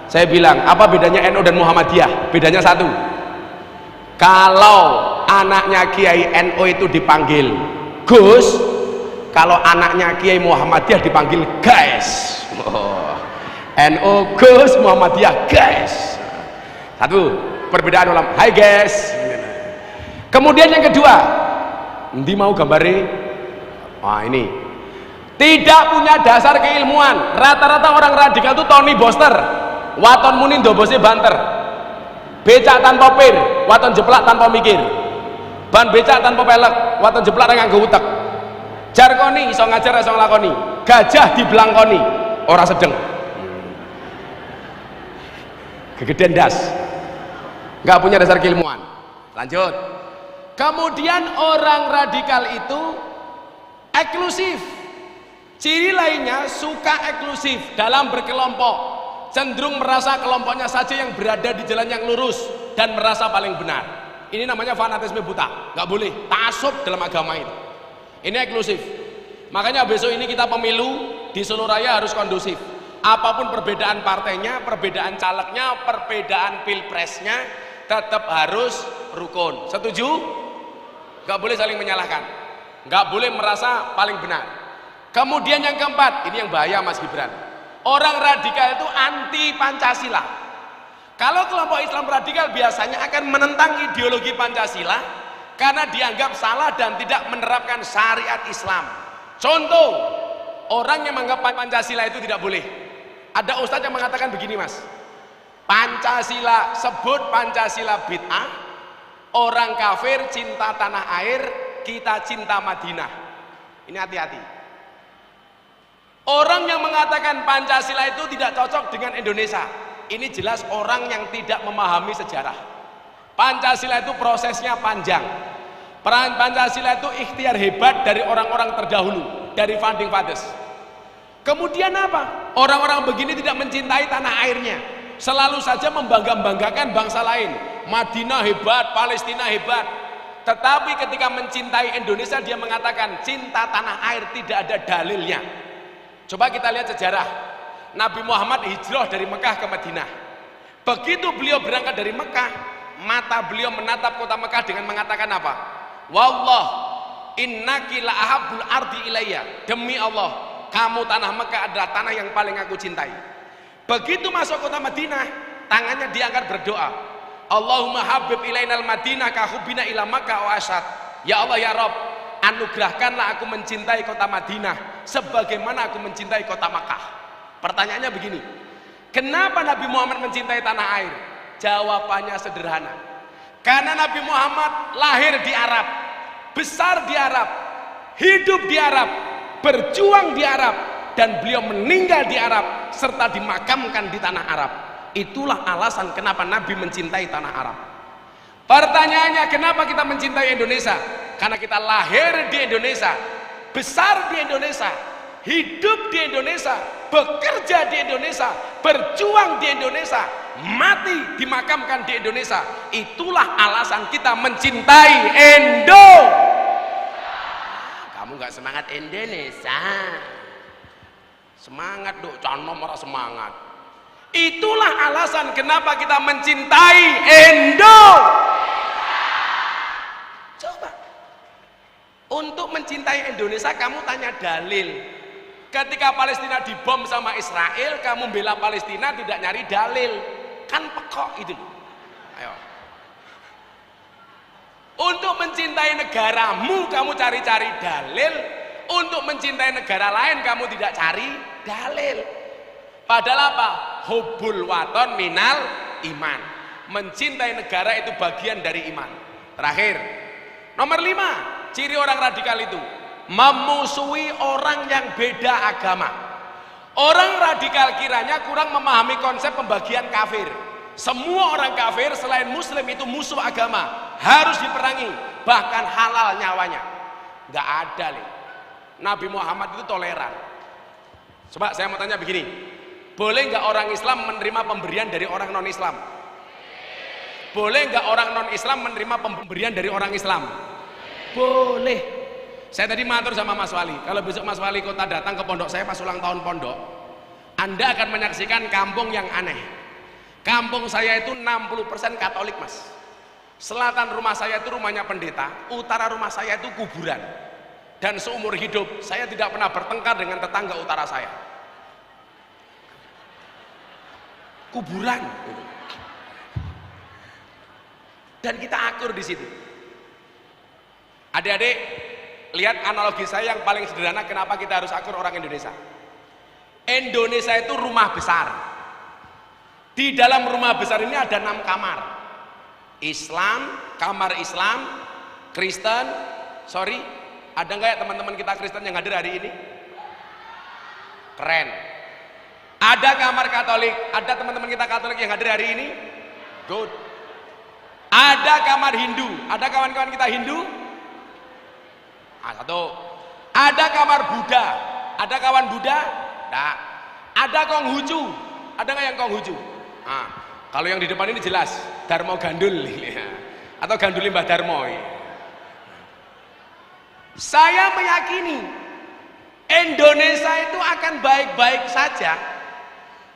Speaker 1: saya bilang apa bedanya NU dan Muhammadiyah? Bedanya satu, kalau anaknya Kiai NU itu dipanggil Gus, kalau anaknya Kiai Muhammadiyah dipanggil guys. NU Gus, Muhammadiyah guys. Satu perbedaan ulama. Hai guys. Kemudian yang kedua, ndi mau gambare? Wah ini tidak punya dasar keilmuan. Rata-rata orang radikal itu Tony Boster, waton muni ndobose banter, becak tanpa pir, waton jeplak tanpa mikir, ban becak tanpa pelek, waton jeplak nganggo utek, jarkoni iso ngajar iso nglakoni, gajah diblangkoni ora sedeng, kegedean das, nggak punya dasar keilmuan. Lanjut. Kemudian orang radikal itu eksklusif. Ciri lainnya suka eksklusif dalam berkelompok, cenderung merasa kelompoknya saja yang berada di jalan yang lurus dan merasa paling benar. Ini namanya fanatisme buta. Nggak boleh taksub dalam agama itu. Ini eksklusif. Makanya besok ini kita pemilu di Solo Raya harus kondusif. Apapun perbedaan partainya, perbedaan calegnya, perbedaan pilpresnya, tetap harus rukun. Setuju? Nggak boleh saling menyalahkan, nggak boleh merasa paling benar. Kemudian yang keempat, ini yang bahaya Mas Gibran, orang radikal itu anti Pancasila. Kalau kelompok Islam radikal biasanya akan menentang ideologi Pancasila karena dianggap salah dan tidak menerapkan syariat Islam. Contoh, orang yang menganggap Pancasila itu tidak boleh. Ada ustadz yang mengatakan begini mas, Pancasila, sebut Pancasila bid'ah, orang kafir cinta tanah air, kita cinta Madinah. Ini hati-hati. Orang yang mengatakan Pancasila itu tidak cocok dengan Indonesia, ini jelas orang yang tidak memahami sejarah. Pancasila itu prosesnya panjang. Peran Pancasila itu ikhtiar hebat dari orang-orang terdahulu, dari founding fathers. Kemudian apa? Orang-orang begini tidak mencintai tanah airnya, selalu saja membangga-banggakan bangsa lain. Madinah hebat, Palestina hebat. Tetapi ketika mencintai Indonesia dia mengatakan cinta tanah air tidak ada dalilnya. Coba kita lihat sejarah. Nabi Muhammad hijrah dari Mekah ke Madinah. Begitu beliau berangkat dari Mekah, mata beliau menatap kota Mekah dengan mengatakan apa? Wallah innaki la ahabbul ardi ilayya. Demi Allah, kamu tanah Mekah adalah tanah yang paling aku cintai. Begitu masuk kota Madinah, tangannya diangkat berdoa. Allahumma habib ilainal Madinah ka hubbina ila Makkah wa asyad. Ya Allah ya Rabb, anugerahkanlah aku mencintai kota Madinah sebagaimana aku mencintai kota Makkah. Pertanyaannya begini, kenapa Nabi Muhammad mencintai tanah air? Jawabannya sederhana, karena Nabi Muhammad lahir di Arab, besar di Arab, hidup di Arab, berjuang di Arab, dan beliau meninggal di Arab serta dimakamkan di tanah Arab. Itulah alasan kenapa Nabi mencintai tanah Arab. Pertanyaannya, kenapa kita mencintai Indonesia? Karena kita lahir di Indonesia, besar di Indonesia, hidup di Indonesia, bekerja di Indonesia, berjuang di Indonesia, mati dimakamkan di Indonesia. Itulah alasan kita mencintai Indo. Kamu nggak semangat Indonesia? Semangat dok, canom orang semangat. Itulah alasan kenapa kita mencintai Indo. Coba untuk mencintai Indonesia kamu tanya dalil. Ketika Palestina dibom sama Israel, kamu bela Palestina tidak nyari dalil, kan pekok itu. Ayo. Untuk mencintai negaramu kamu cari-cari dalil, untuk mencintai negara lain kamu tidak cari dalil. Padahal apa? Hubbul waton minal iman. Mencintai negara itu bagian dari iman. Terakhir, nomor 5, ciri orang radikal itu memusuhi orang yang beda agama. Orang radikal kiranya kurang memahami konsep pembagian kafir. Semua orang kafir selain muslim itu musuh agama, harus diperangi, bahkan halal nyawanya. Nggak ada nih. Nabi Muhammad itu toleran. Coba saya mau tanya begini, boleh nggak orang Islam menerima pemberian dari orang non Islam? Boleh nggak orang non Islam menerima pemberian dari orang Islam? Boleh. Saya tadi matur sama Mas Wali, kalau besok Mas Wali Kota datang ke pondok saya pas ulang tahun pondok, Anda akan menyaksikan kampung yang aneh. Kampung saya itu 60% Katolik, Mas. Selatan rumah saya itu rumahnya pendeta, utara rumah saya itu kuburan. Dan seumur hidup saya tidak pernah bertengkar dengan tetangga utara saya. Kuburan gitu. Dan kita akur di situ. Adik-adik, lihat analogi saya yang paling sederhana kenapa kita harus akur orang Indonesia. Indonesia itu rumah besar. Di dalam rumah besar ini ada 6 kamar. Islam, kamar Islam, Kristen, ada nggak ya teman-teman kita Kristen yang hadir hari ini? Keren. Ada kamar Katolik, ada teman-teman kita Katolik yang hadir hari ini? Good. Ada kamar Hindu, ada kawan-kawan kita Hindu? Satu. Ada kamar Buddha, ada kawan Buddha? Tidak. Ada Konghucu, ada nggak yang Konghucu? Kalau yang di depan ini jelas Darmo Gandul atau Gandul Mbah Darmo. Saya meyakini Indonesia itu akan baik-baik saja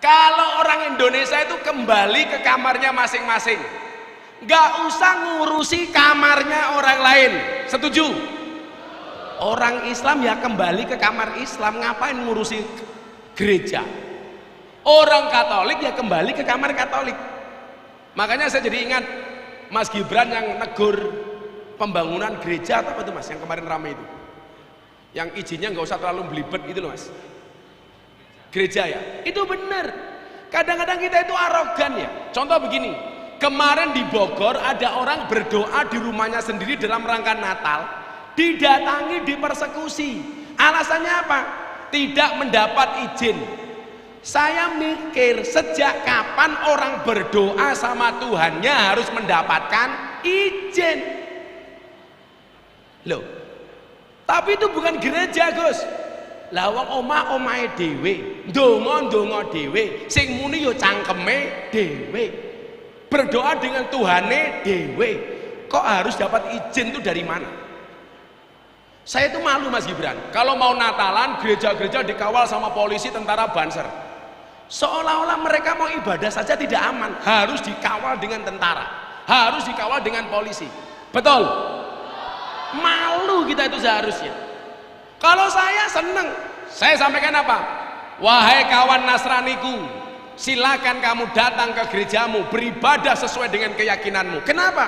Speaker 1: kalau orang Indonesia itu kembali ke kamarnya masing-masing, nggak usah ngurusi kamarnya orang lain. Setuju? Orang Islam ya kembali ke kamar Islam, ngapain ngurusi gereja? Orang Katolik ya kembali ke kamar Katolik. Makanya saya jadi ingat Mas Gibran yang negur pembangunan gereja atau apa itu Mas yang kemarin ramai itu, yang izinnya nggak usah terlalu belibet gitu loh Mas. Gereja ya, itu benar. Kadang-kadang kita itu arogan ya. Contoh begini, kemarin di Bogor ada orang berdoa di rumahnya sendiri dalam rangka Natal, didatangi, dipersekusi. Alasannya apa? Tidak mendapat izin. Saya mikir, sejak kapan orang berdoa sama Tuhannya harus mendapatkan izin? Loh, tapi itu bukan gereja, Gus. Lah wong omahe dhewe, ndonga dhewe, sing muni yo cangkeme dhewe. Berdoa dengan Tuhane dhewe. Kok harus dapat izin itu dari mana? Saya itu malu Mas Gibran. Kalau mau Natalan, gereja-gereja dikawal sama polisi, tentara, banser. Seolah-olah mereka mau ibadah saja tidak aman, harus dikawal dengan tentara. harus dikawal dengan polisi. Betul? Malu kita itu seharusnya. Kalau saya seneng, saya sampaikan apa? Wahai kawan Nasraniku, silakan kamu datang ke gerejamu, beribadah sesuai dengan keyakinanmu. Kenapa?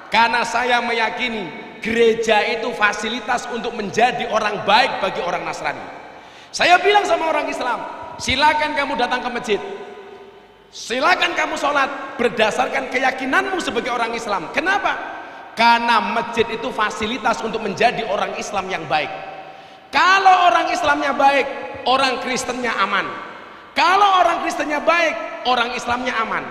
Speaker 1: Karena saya meyakini gereja itu fasilitas untuk menjadi orang baik bagi orang Nasrani. Saya bilang sama orang Islam, silakan kamu datang ke masjid, silakan kamu sholat berdasarkan keyakinanmu sebagai orang Islam. Kenapa? Karena masjid itu fasilitas untuk menjadi orang Islam yang baik. Kalau orang Islamnya baik, orang Kristennya aman. Kalau orang Kristennya baik, orang Islamnya aman.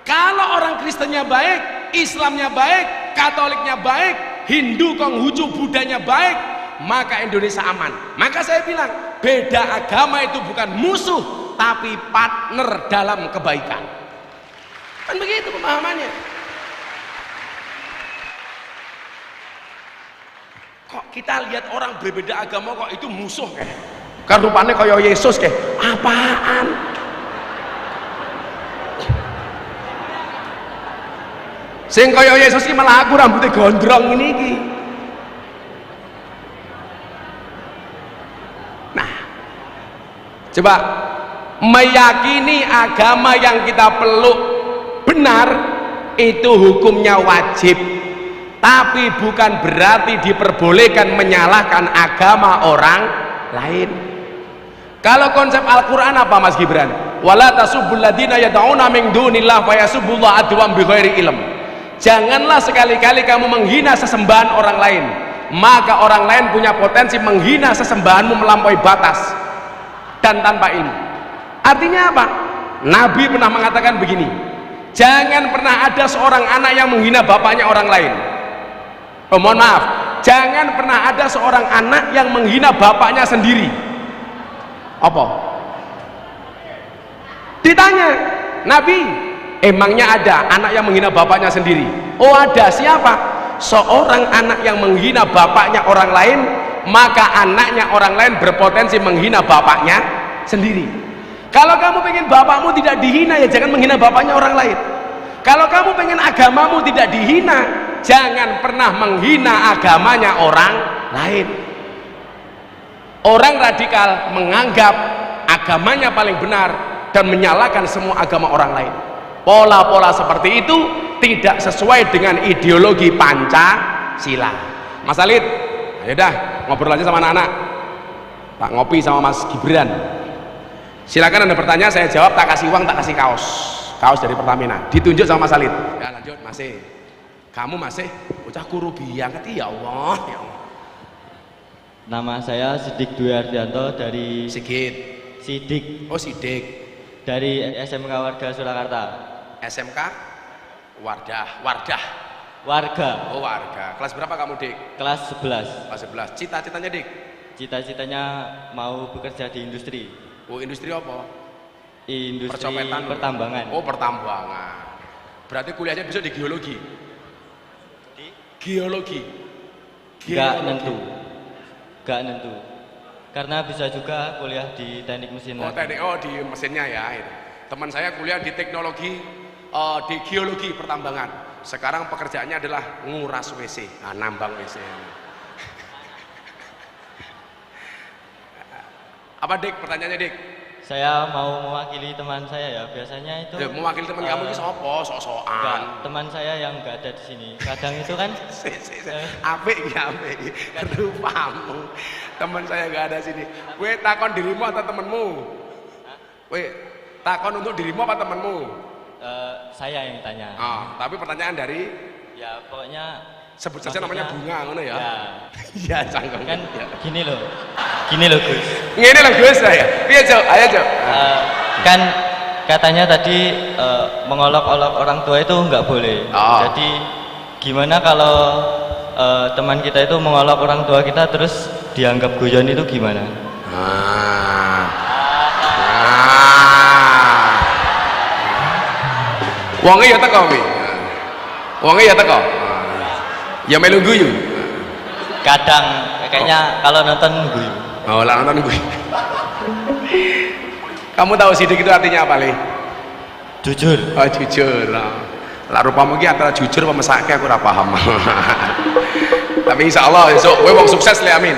Speaker 1: Kalau orang Kristennya baik, Islamnya baik, Katoliknya baik, Hindu, Konghucu, Budanya baik, maka Indonesia aman. Maka saya bilang, beda agama itu bukan musuh, tapi partner dalam kebaikan. Kan begitu pemahamannya. Kok kita lihat orang berbeda agama kok itu musuh kayak? Kan rupanya kayak Yesus kayak apaan? Sing kaya Yesus iki malah aku rambutnya gondrong ini iki. Nah, coba meyakini agama yang kita peluk benar itu hukumnya wajib, tapi bukan berarti diperbolehkan menyalahkan agama orang lain. Kalau konsep Al-Quran apa Mas Gibran? Wala tasubbul ladina yad'una min dunillah fa yasubbullah adwan bighairi ilm. Janganlah sekali-kali kamu menghina sesembahan orang lain, maka orang lain punya potensi menghina sesembahanmu melampaui batas dan tanpa ilmu. Artinya apa? Nabi pernah mengatakan begini, jangan pernah ada seorang anak yang menghina bapaknya orang lain. Oh, mohon maaf, jangan pernah ada seorang anak yang menghina bapaknya sendiri. Apa? Ditanya Nabi, emangnya ada anak yang menghina bapaknya sendiri? Oh ada. Siapa? Seorang anak yang menghina bapaknya orang lain, maka anaknya orang lain berpotensi menghina bapaknya sendiri. Kalau kamu pengen bapakmu tidak dihina, ya jangan menghina bapaknya orang lain. Kalau kamu pengen agamamu tidak dihina, jangan pernah menghina agamanya orang lain. Orang radikal menganggap agamanya paling benar dan menyalahkan semua agama orang lain. Pola-pola seperti itu tidak sesuai dengan ideologi Pancasila. Mas Alid, ya udah ngobrol aja sama anak-anak. Tak ngopi sama Mas Gibran. Silakan Anda bertanya, saya jawab, tak kasih uang, tak kasih kaos. Kaos dari Pertamina. Ditunjuk sama Mas Alid. Ya lanjut, masih. Kamu masih bocah kuru banget ya Allah, ya Allah.
Speaker 4: Nama saya Sidik Dwi Ardianto dari Sidik.
Speaker 1: Oh Sidik.
Speaker 4: Dari SMK Warga Surakarta.
Speaker 1: SMK Wardah.
Speaker 4: Warga.
Speaker 1: Oh Warga. Kelas berapa kamu, Dik?
Speaker 4: Kelas 11.
Speaker 1: Kelas 11. Cita-citanya, Dik?
Speaker 4: Cita-citanya mau bekerja di industri.
Speaker 1: Oh industri apa?
Speaker 4: Industri
Speaker 1: Percopetan.
Speaker 4: pertambangan.
Speaker 1: Oh pertambangan. Berarti kuliahnya besok di geologi. Geologi.
Speaker 4: Gak nentu. Karena bisa juga kuliah di teknik mesin.
Speaker 1: Oh teknik, oh di mesinnya ya. Teman saya kuliah di teknologi, di geologi pertambangan. Sekarang pekerjaannya adalah nguras WC, nambang WC. Apa Dik? Pertanyaannya Dik?
Speaker 4: Saya mau mewakili teman saya ya. Biasanya itu.
Speaker 1: Mewakili teman kamu itu sopo, sok-sokan.
Speaker 4: Teman saya yang nggak ada di sini. Kadang itu kan.
Speaker 1: Apik ya apik. Rupamu. Teman saya nggak ada sini. Kue takon dirimu atau temenmu? Kue takon untuk dirimu apa temenmu?
Speaker 4: Saya yang tanya.
Speaker 1: Tapi pertanyaan dari?
Speaker 4: Ya pokoknya.
Speaker 1: Sebut saja namanya Bunga, ngono ya?
Speaker 4: Ya
Speaker 1: canggung.
Speaker 4: Kan
Speaker 1: ya.
Speaker 4: Gini loh Gus.
Speaker 1: Gini loh Gus ya. Iya Cok, ayo Cok.
Speaker 4: Kan katanya tadi mengolok-olok orang tua itu nggak boleh. Jadi gimana kalau teman kita itu mengolok orang tua kita terus dianggap guyon itu gimana?
Speaker 1: Wonge ya teko kuwi. Wonge ya teko. Ya melu guyu.
Speaker 4: Kadang kayaknya kalau nonton guyu.
Speaker 1: Oh, lah nonton guyu. Kamu tahu sidik itu artinya apa, Le?
Speaker 4: Jujur.
Speaker 1: Oh, jujur. Lah rupamu iki antara jujur apa mesake aku ora paham. Tapi insya Allah besok kowe wong sukses le, amin.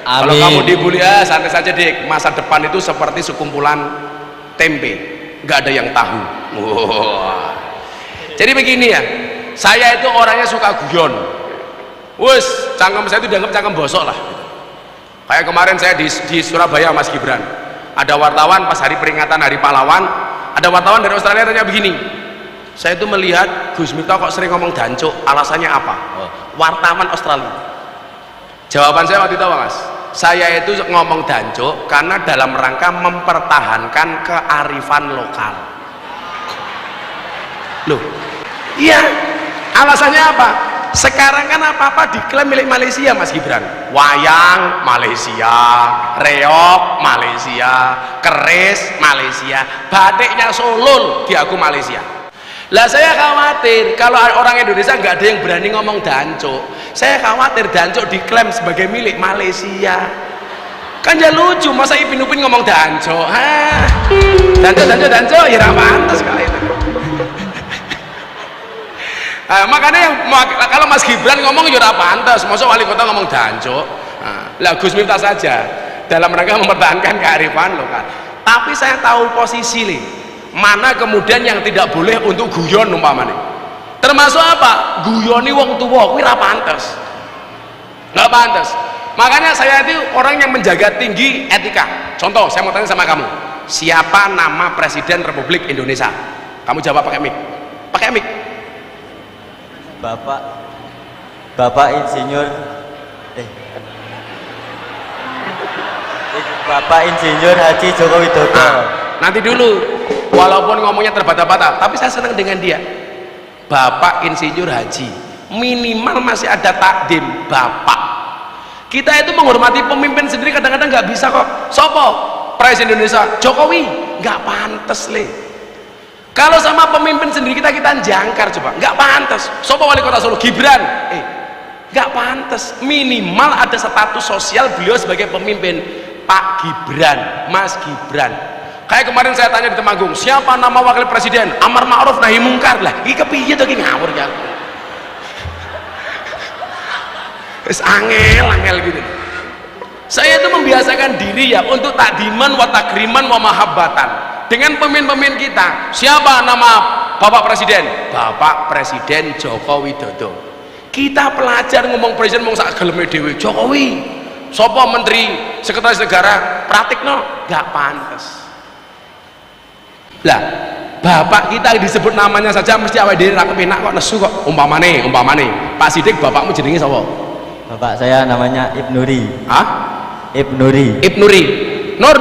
Speaker 1: Kalau kamu dibully santai saja dik, masa depan itu seperti sekumpulan tempe, nggak ada yang tahu. Wow. Jadi begini ya, saya itu orangnya suka guyon. Wes, cangkem saya itu dianggap cangkem bosok lah. Kayak kemarin saya di Surabaya Mas Gibran, ada wartawan pas hari peringatan Hari Pahlawan, ada wartawan dari Australia tanya begini, saya itu melihat Gus Miftah kok sering ngomong dancuk, alasannya apa? Wartawan Australia. Jawaban saya waktu itu apa Mas? Saya itu ngomong dancuk karena dalam rangka mempertahankan kearifan lokal. Loh, iya, alasannya apa? Sekarang kan apa-apa diklaim milik Malaysia Mas Gibran. Wayang Malaysia, reok Malaysia, keris Malaysia, batiknya Solo diaku Malaysia. Lah saya khawatir kalau orang Indonesia nggak ada yang berani ngomong dancuk. Saya khawatir dancuk diklaim sebagai milik Malaysia. Kan ya lucu, masa Ipin Upin ngomong dancuk? Hah? Dancuk, ya ra pantes kali itu. Makanya kalau Mas Gibran ngomong ya ora pantes, masa wali kota ngomong dancuk. Lah Gus Miftah saja dalam rangka mempertahankan kearifan lokal. Tapi saya tahu posisi nih, mana kemudian yang tidak boleh untuk guyon umpamanya. Termasuk apa? Guyoni wong tuwa kuwi ora pantes. Enggak pantes. Makanya saya itu orang yang menjaga tinggi etika. Contoh, saya mau tanya sama kamu, siapa nama Presiden Republik Indonesia? Kamu jawab pakai mic. Pakai mic.
Speaker 4: Bapak Insinyur Bapak Insinyur Haji Joko Widodo.
Speaker 1: Nanti dulu, walaupun ngomongnya terbata-bata, tapi saya senang dengan dia. Bapak Insinyur Haji, minimal masih ada takdim Bapak. Kita itu menghormati pemimpin sendiri kadang-kadang nggak bisa kok. Sopo? Presiden Indonesia Jokowi, nggak pantes le. Kalau sama pemimpin sendiri kita jangkar coba, nggak pantas. Sopo wali kota Solo Gibran, nggak pantas. Minimal ada status sosial beliau sebagai pemimpin. Pak Gibran, Mas Gibran. Kayak kemarin saya tanya di Temanggung, siapa nama wakil presiden? Amar Ma'ruf Nahi Mungkar lah. Iki kepiye to iki ngawur ya. Wis angel gitu. Saya itu membiasakan diri ya untuk takdiman wa takriman wa mahabbatan dengan pemimpin-pemimpin kita. Siapa nama Bapak Presiden? Bapak Presiden Joko Widodo. Kita pelajar ngomong presiden ngomong sak geleme dhewe. Jokowi. Sopo menteri sekretaris negara praktikno gak pantas. Lah, bapak kita disebut namanya saja mesti awake dhewe ra kepenak kok nesu kok. Umpamane Pak Sidik bapakmu jenenge sapa?
Speaker 4: Bapak saya namanya Ibnuri.
Speaker 1: Hah?
Speaker 4: Ibnuri.
Speaker 1: Nur,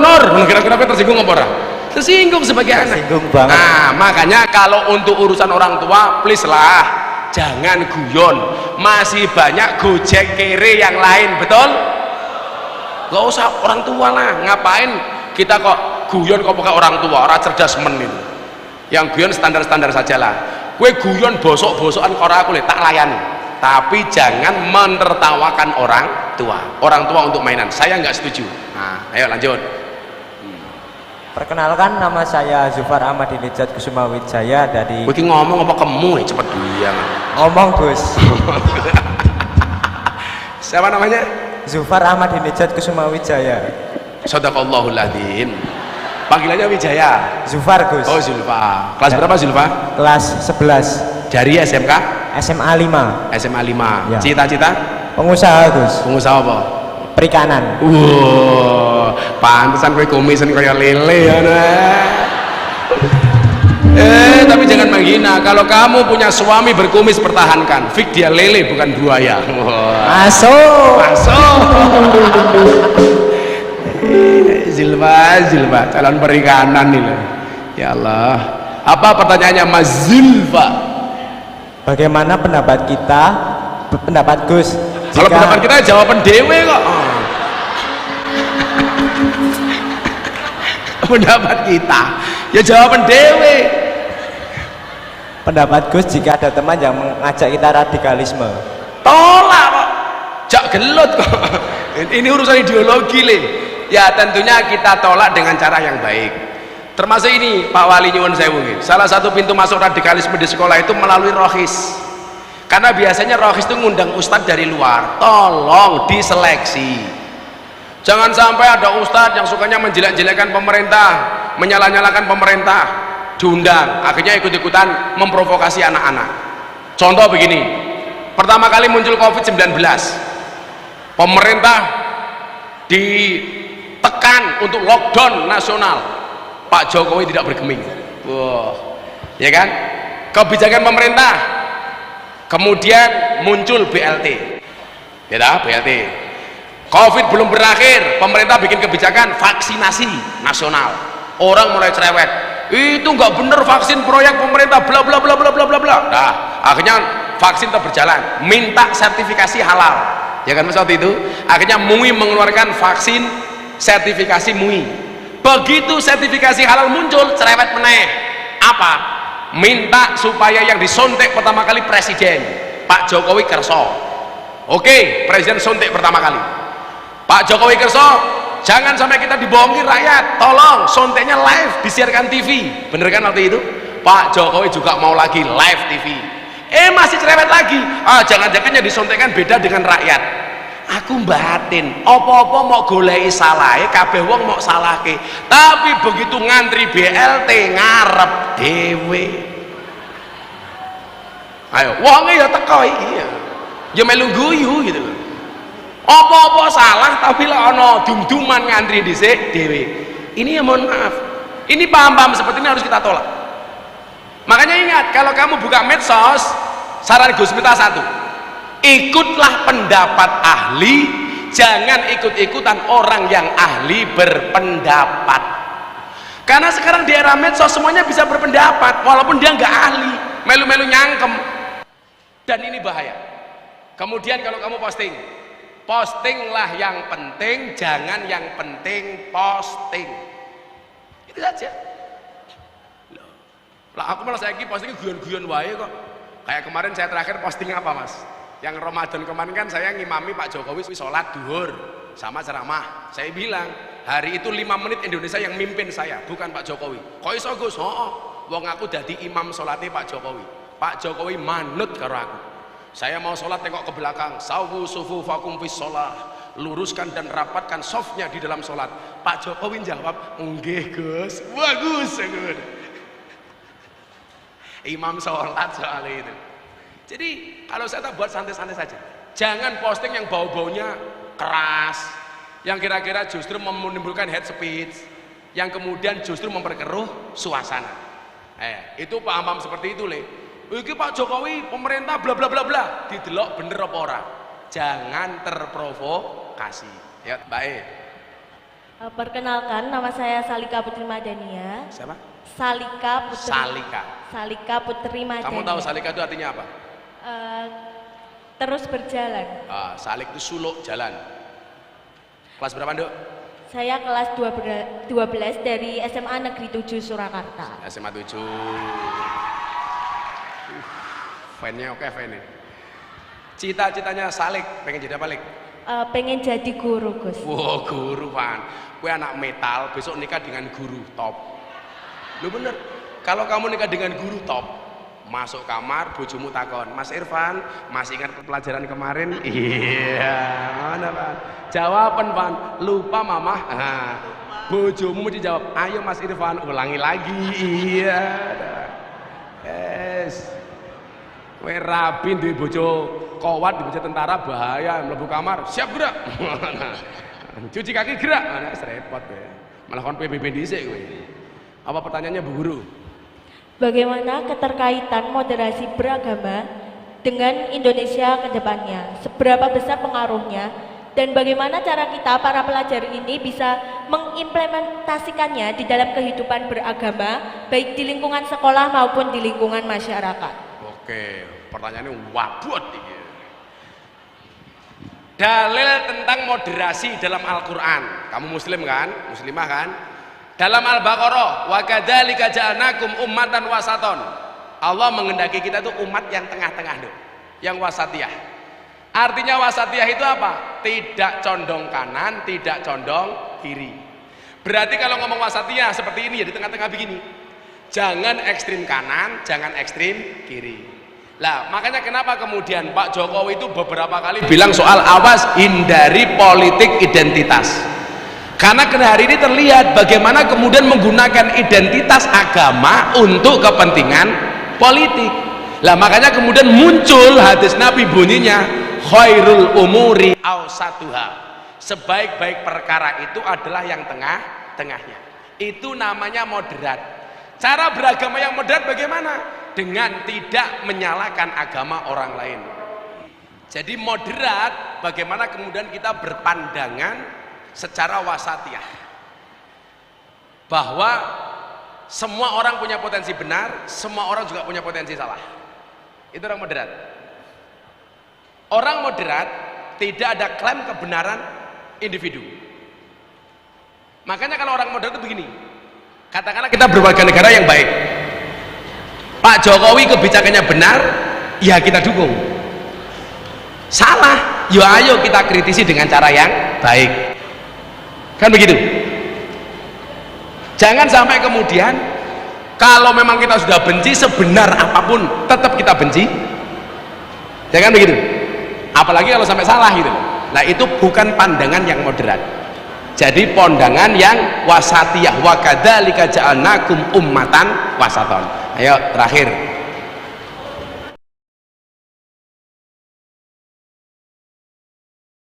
Speaker 1: kira-kira tersinggung apa ora? Tersinggung sebagai anak.
Speaker 4: Tersinggung banget.
Speaker 1: Nah, makanya kalau untuk urusan orang tua, please lah, jangan guyon. Masih banyak gojek kere yang lain, betul? Gak usah orang tua lah. Ngapain kita kok guyon kok pakai orang tua? Orang cerdas men itu. Yang guyon standar-standar saja lah. Kue guyon bosok-bosokan ora aku tak layani. Tapi jangan menertawakan orang tua. Orang tua untuk mainan, saya nggak setuju. Nah, ayo lanjut.
Speaker 5: Perkenalkan, nama saya Zufar Ahmadinejad Kusuma Wijaya dari.
Speaker 1: Wih, ngomong apa kamu? Cepet dia.
Speaker 5: Ngomong Gus.
Speaker 1: Siapa namanya?
Speaker 5: Zufar Ahmadinejad Kusuma Wijaya.
Speaker 1: Shadaqallahul adzim. Panggilannya Wijaya.
Speaker 5: Zufar Gus.
Speaker 1: Oh Zulfa. Kelas berapa Zulfa?
Speaker 5: Kelas 11.
Speaker 1: Dari SMK?
Speaker 5: SMA 5.
Speaker 1: SMA 5.
Speaker 5: Ya.
Speaker 1: Cita-cita?
Speaker 5: Pengusaha Gus.
Speaker 1: Pengusaha apa?
Speaker 5: Perikanan.
Speaker 1: Pantesan kowe komisen kaya lele ya nah. Tapi jangan menghina. Kalau kamu punya suami berkumis, pertahankan. Fik dia lele bukan buaya.
Speaker 5: Masuk.
Speaker 1: Zilfa calon perikanan nih. Ya Allah. Apa pertanyaannya Mas Zilfa?
Speaker 5: Bagaimana pendapat kita? Pendapat Gus.
Speaker 1: Kalau pendapat kita jawaban dewe kok. Pendapat kita ya jawaban dewe.
Speaker 5: Pendapat Gus, jika ada teman yang mengajak kita radikalisme,
Speaker 1: Tolak kok. Jak gelut kok. Ini urusan ideologi le. Ya tentunya kita tolak dengan cara yang baik. Termasuk ini Pak Wali nyuwun sewu, salah satu pintu masuk radikalisme di sekolah itu melalui rohis. Karena biasanya rohis itu ngundang ustadz dari luar, tolong diseleksi. Jangan sampai ada ustadz yang sukanya menjelek-jelekan pemerintah, menyalah-nyalakan pemerintah, diundang, akhirnya ikut-ikutan memprovokasi anak-anak. Contoh begini, pertama kali muncul COVID-19, pemerintah ditekan untuk lockdown nasional, Pak Jokowi tidak bergeming. Wah, ya kan? Kebijakan pemerintah. Kemudian muncul BLT. Ya dah, BLT. Covid belum berakhir, pemerintah bikin kebijakan vaksinasi nasional. Orang mulai cerewet. Itu nggak bener vaksin proyek pemerintah, bla bla bla bla bla bla bla. Nah, akhirnya vaksin tetap berjalan. Minta sertifikasi halal. Ya kan waktu itu? Akhirnya MUI mengeluarkan vaksin sertifikasi MUI. Begitu sertifikasi halal muncul, cerewet meneh. Apa? Minta supaya yang disontek pertama kali presiden, Pak Jokowi kerso. Oke, presiden sontek pertama kali. Pak Jokowi kerso, jangan sampai kita dibohongi rakyat. Tolong sonteknya live, disiarkan TV. Bener kan waktu itu? Pak Jokowi juga mau lagi live TV. Masih cerewet lagi. Jangan-jangan yang disontekkan beda dengan rakyat. Aku batin, opo-opo mau golei salahe, kabeh wong mau salahke. Tapi begitu ngantri BLT ngarep dewe. Ayo, wonge ya teko iki ya. Ya melu guyu gitu loh. Opo-opo salah tapi lah ono dum-duman ngantri dhisik dewe. Ini ya mohon maaf. Ini paham-paham seperti ini harus kita tolak. Makanya ingat, kalau kamu buka medsos, saran Gus Miftah satu. Ikutlah pendapat ahli, jangan ikut-ikutan orang yang ahli berpendapat. Karena sekarang di era medsos semuanya bisa berpendapat walaupun dia nggak ahli, melu-melu nyangkem, dan ini bahaya. Kemudian kalau kamu postinglah yang penting, jangan yang penting posting. Itu saja. Lah aku malah saiki posting guyon-guyon wae kok. Kayak kemarin saya terakhir posting apa mas? Yang Ramadan kemarin kan saya ngimami Pak Jokowi sholat duhur sama ceramah. Saya bilang hari itu 5 menit Indonesia yang mimpin saya, bukan Pak Jokowi. Kok iso Gus? Wong aku dadi imam sholatnya Pak Jokowi. Pak Jokowi manut karo aku. Saya mau sholat tengok ke belakang, sawu sufufakum fis sholah, luruskan dan rapatkan softnya di dalam sholat. Pak Jokowi jawab, nggih Gus. Bagus Gus. Imam sholat soalnya itu. Jadi kalau saya tak buat santai-santai saja, jangan posting yang bau-baunya keras, yang kira-kira justru menimbulkan hate speech, yang kemudian justru memperkeruh suasana. Itu paham-paham seperti itu le. Iki Pak Jokowi pemerintah bla bla bla bla, didelok bener apa ora? Jangan terprovokasi. Ya baik.
Speaker 6: Perkenalkan, nama saya Salika Putri Madania.
Speaker 1: Siapa?
Speaker 6: Salika Putri.
Speaker 1: Salika
Speaker 6: Putri Madania.
Speaker 1: Kamu tahu Salika itu artinya apa?
Speaker 6: Terus berjalan.
Speaker 1: Salik itu suluk jalan. Kelas berapa Nduk?
Speaker 6: Saya kelas 12 dari SMA Negeri 7 Surakarta.
Speaker 1: SMA 7. Fan-nya oke fan-nya. Cita-citanya Salik pengen jadi apa Lik?
Speaker 6: Pengen jadi guru Gus.
Speaker 1: Wow, guru Fan. Kue anak metal, besok nikah dengan guru top. Lu bener. Kalau kamu nikah dengan guru top, masuk kamar, bojomu takon, Mas Irfan, masih ingat pelajaran kemarin? Iya, mana Pak? Jawaban Pan, lupa Mama. Bojomu mesti jawab, ayo Mas Irfan, ulangi lagi. Iya. Yes. Kowe rabi duwe bojo kowat, duwe bojo tentara bahaya, mlebu kamar, siap gerak. Cuci kaki gerak, ana repot kowe. Malah kon PBB dhisik kowe. Apa pertanyaannya Bu Guru?
Speaker 6: Bagaimana keterkaitan moderasi beragama dengan Indonesia ke depannya? Seberapa besar pengaruhnya? Dan bagaimana cara kita para pelajar ini bisa mengimplementasikannya di dalam kehidupan beragama, baik di lingkungan sekolah maupun di lingkungan masyarakat?
Speaker 1: Oke, pertanyaannya wabut ini. Dalil tentang moderasi dalam Al-Quran. Kamu muslim kan? Muslimah kan? Dalam Al-Baqarah, wa kadzalika ja'alnakum ummatan wasaton. Allah menghendaki kita itu umat yang tengah-tengah, yang wasatiyah. Artinya wasatiyah itu apa? Tidak condong kanan, tidak condong kiri. Berarti kalau ngomong wasatiyah seperti ini ya, di tengah-tengah begini. Jangan ekstrim kanan, jangan ekstrim kiri. Lah, makanya kenapa kemudian Pak Jokowi itu beberapa kali bilang soal awas hindari politik identitas. Karena hari ini terlihat bagaimana kemudian menggunakan identitas agama untuk kepentingan politik. Lah makanya kemudian muncul hadis Nabi bunyinya khairul umuri awsatuha. Sebaik-baik perkara itu adalah yang tengah-tengahnya. Itu namanya moderat. Cara beragama yang moderat bagaimana? Dengan tidak menyalahkan agama orang lain. Jadi moderat bagaimana kemudian kita berpandangan secara wasatiyah bahwa semua orang punya potensi benar, semua orang juga punya potensi salah. Itu orang moderat. Orang moderat tidak ada klaim kebenaran individu. Makanya kalau orang moderat itu begini, katakanlah kita berwarga negara yang baik, Pak Jokowi kebijakannya benar, ya kita dukung. Salah, yo ayo kita kritisi dengan cara yang baik. Kan begitu. Jangan sampai kemudian kalau memang kita sudah benci, sebenar apapun tetap kita benci. Jangan begitu. Apalagi kalau sampai salah gitu. Nah, itu bukan pandangan yang moderat. Jadi pandangan yang wasatiyah, wa kadzalika ja'alnakum ummatan wasaton. Ayo terakhir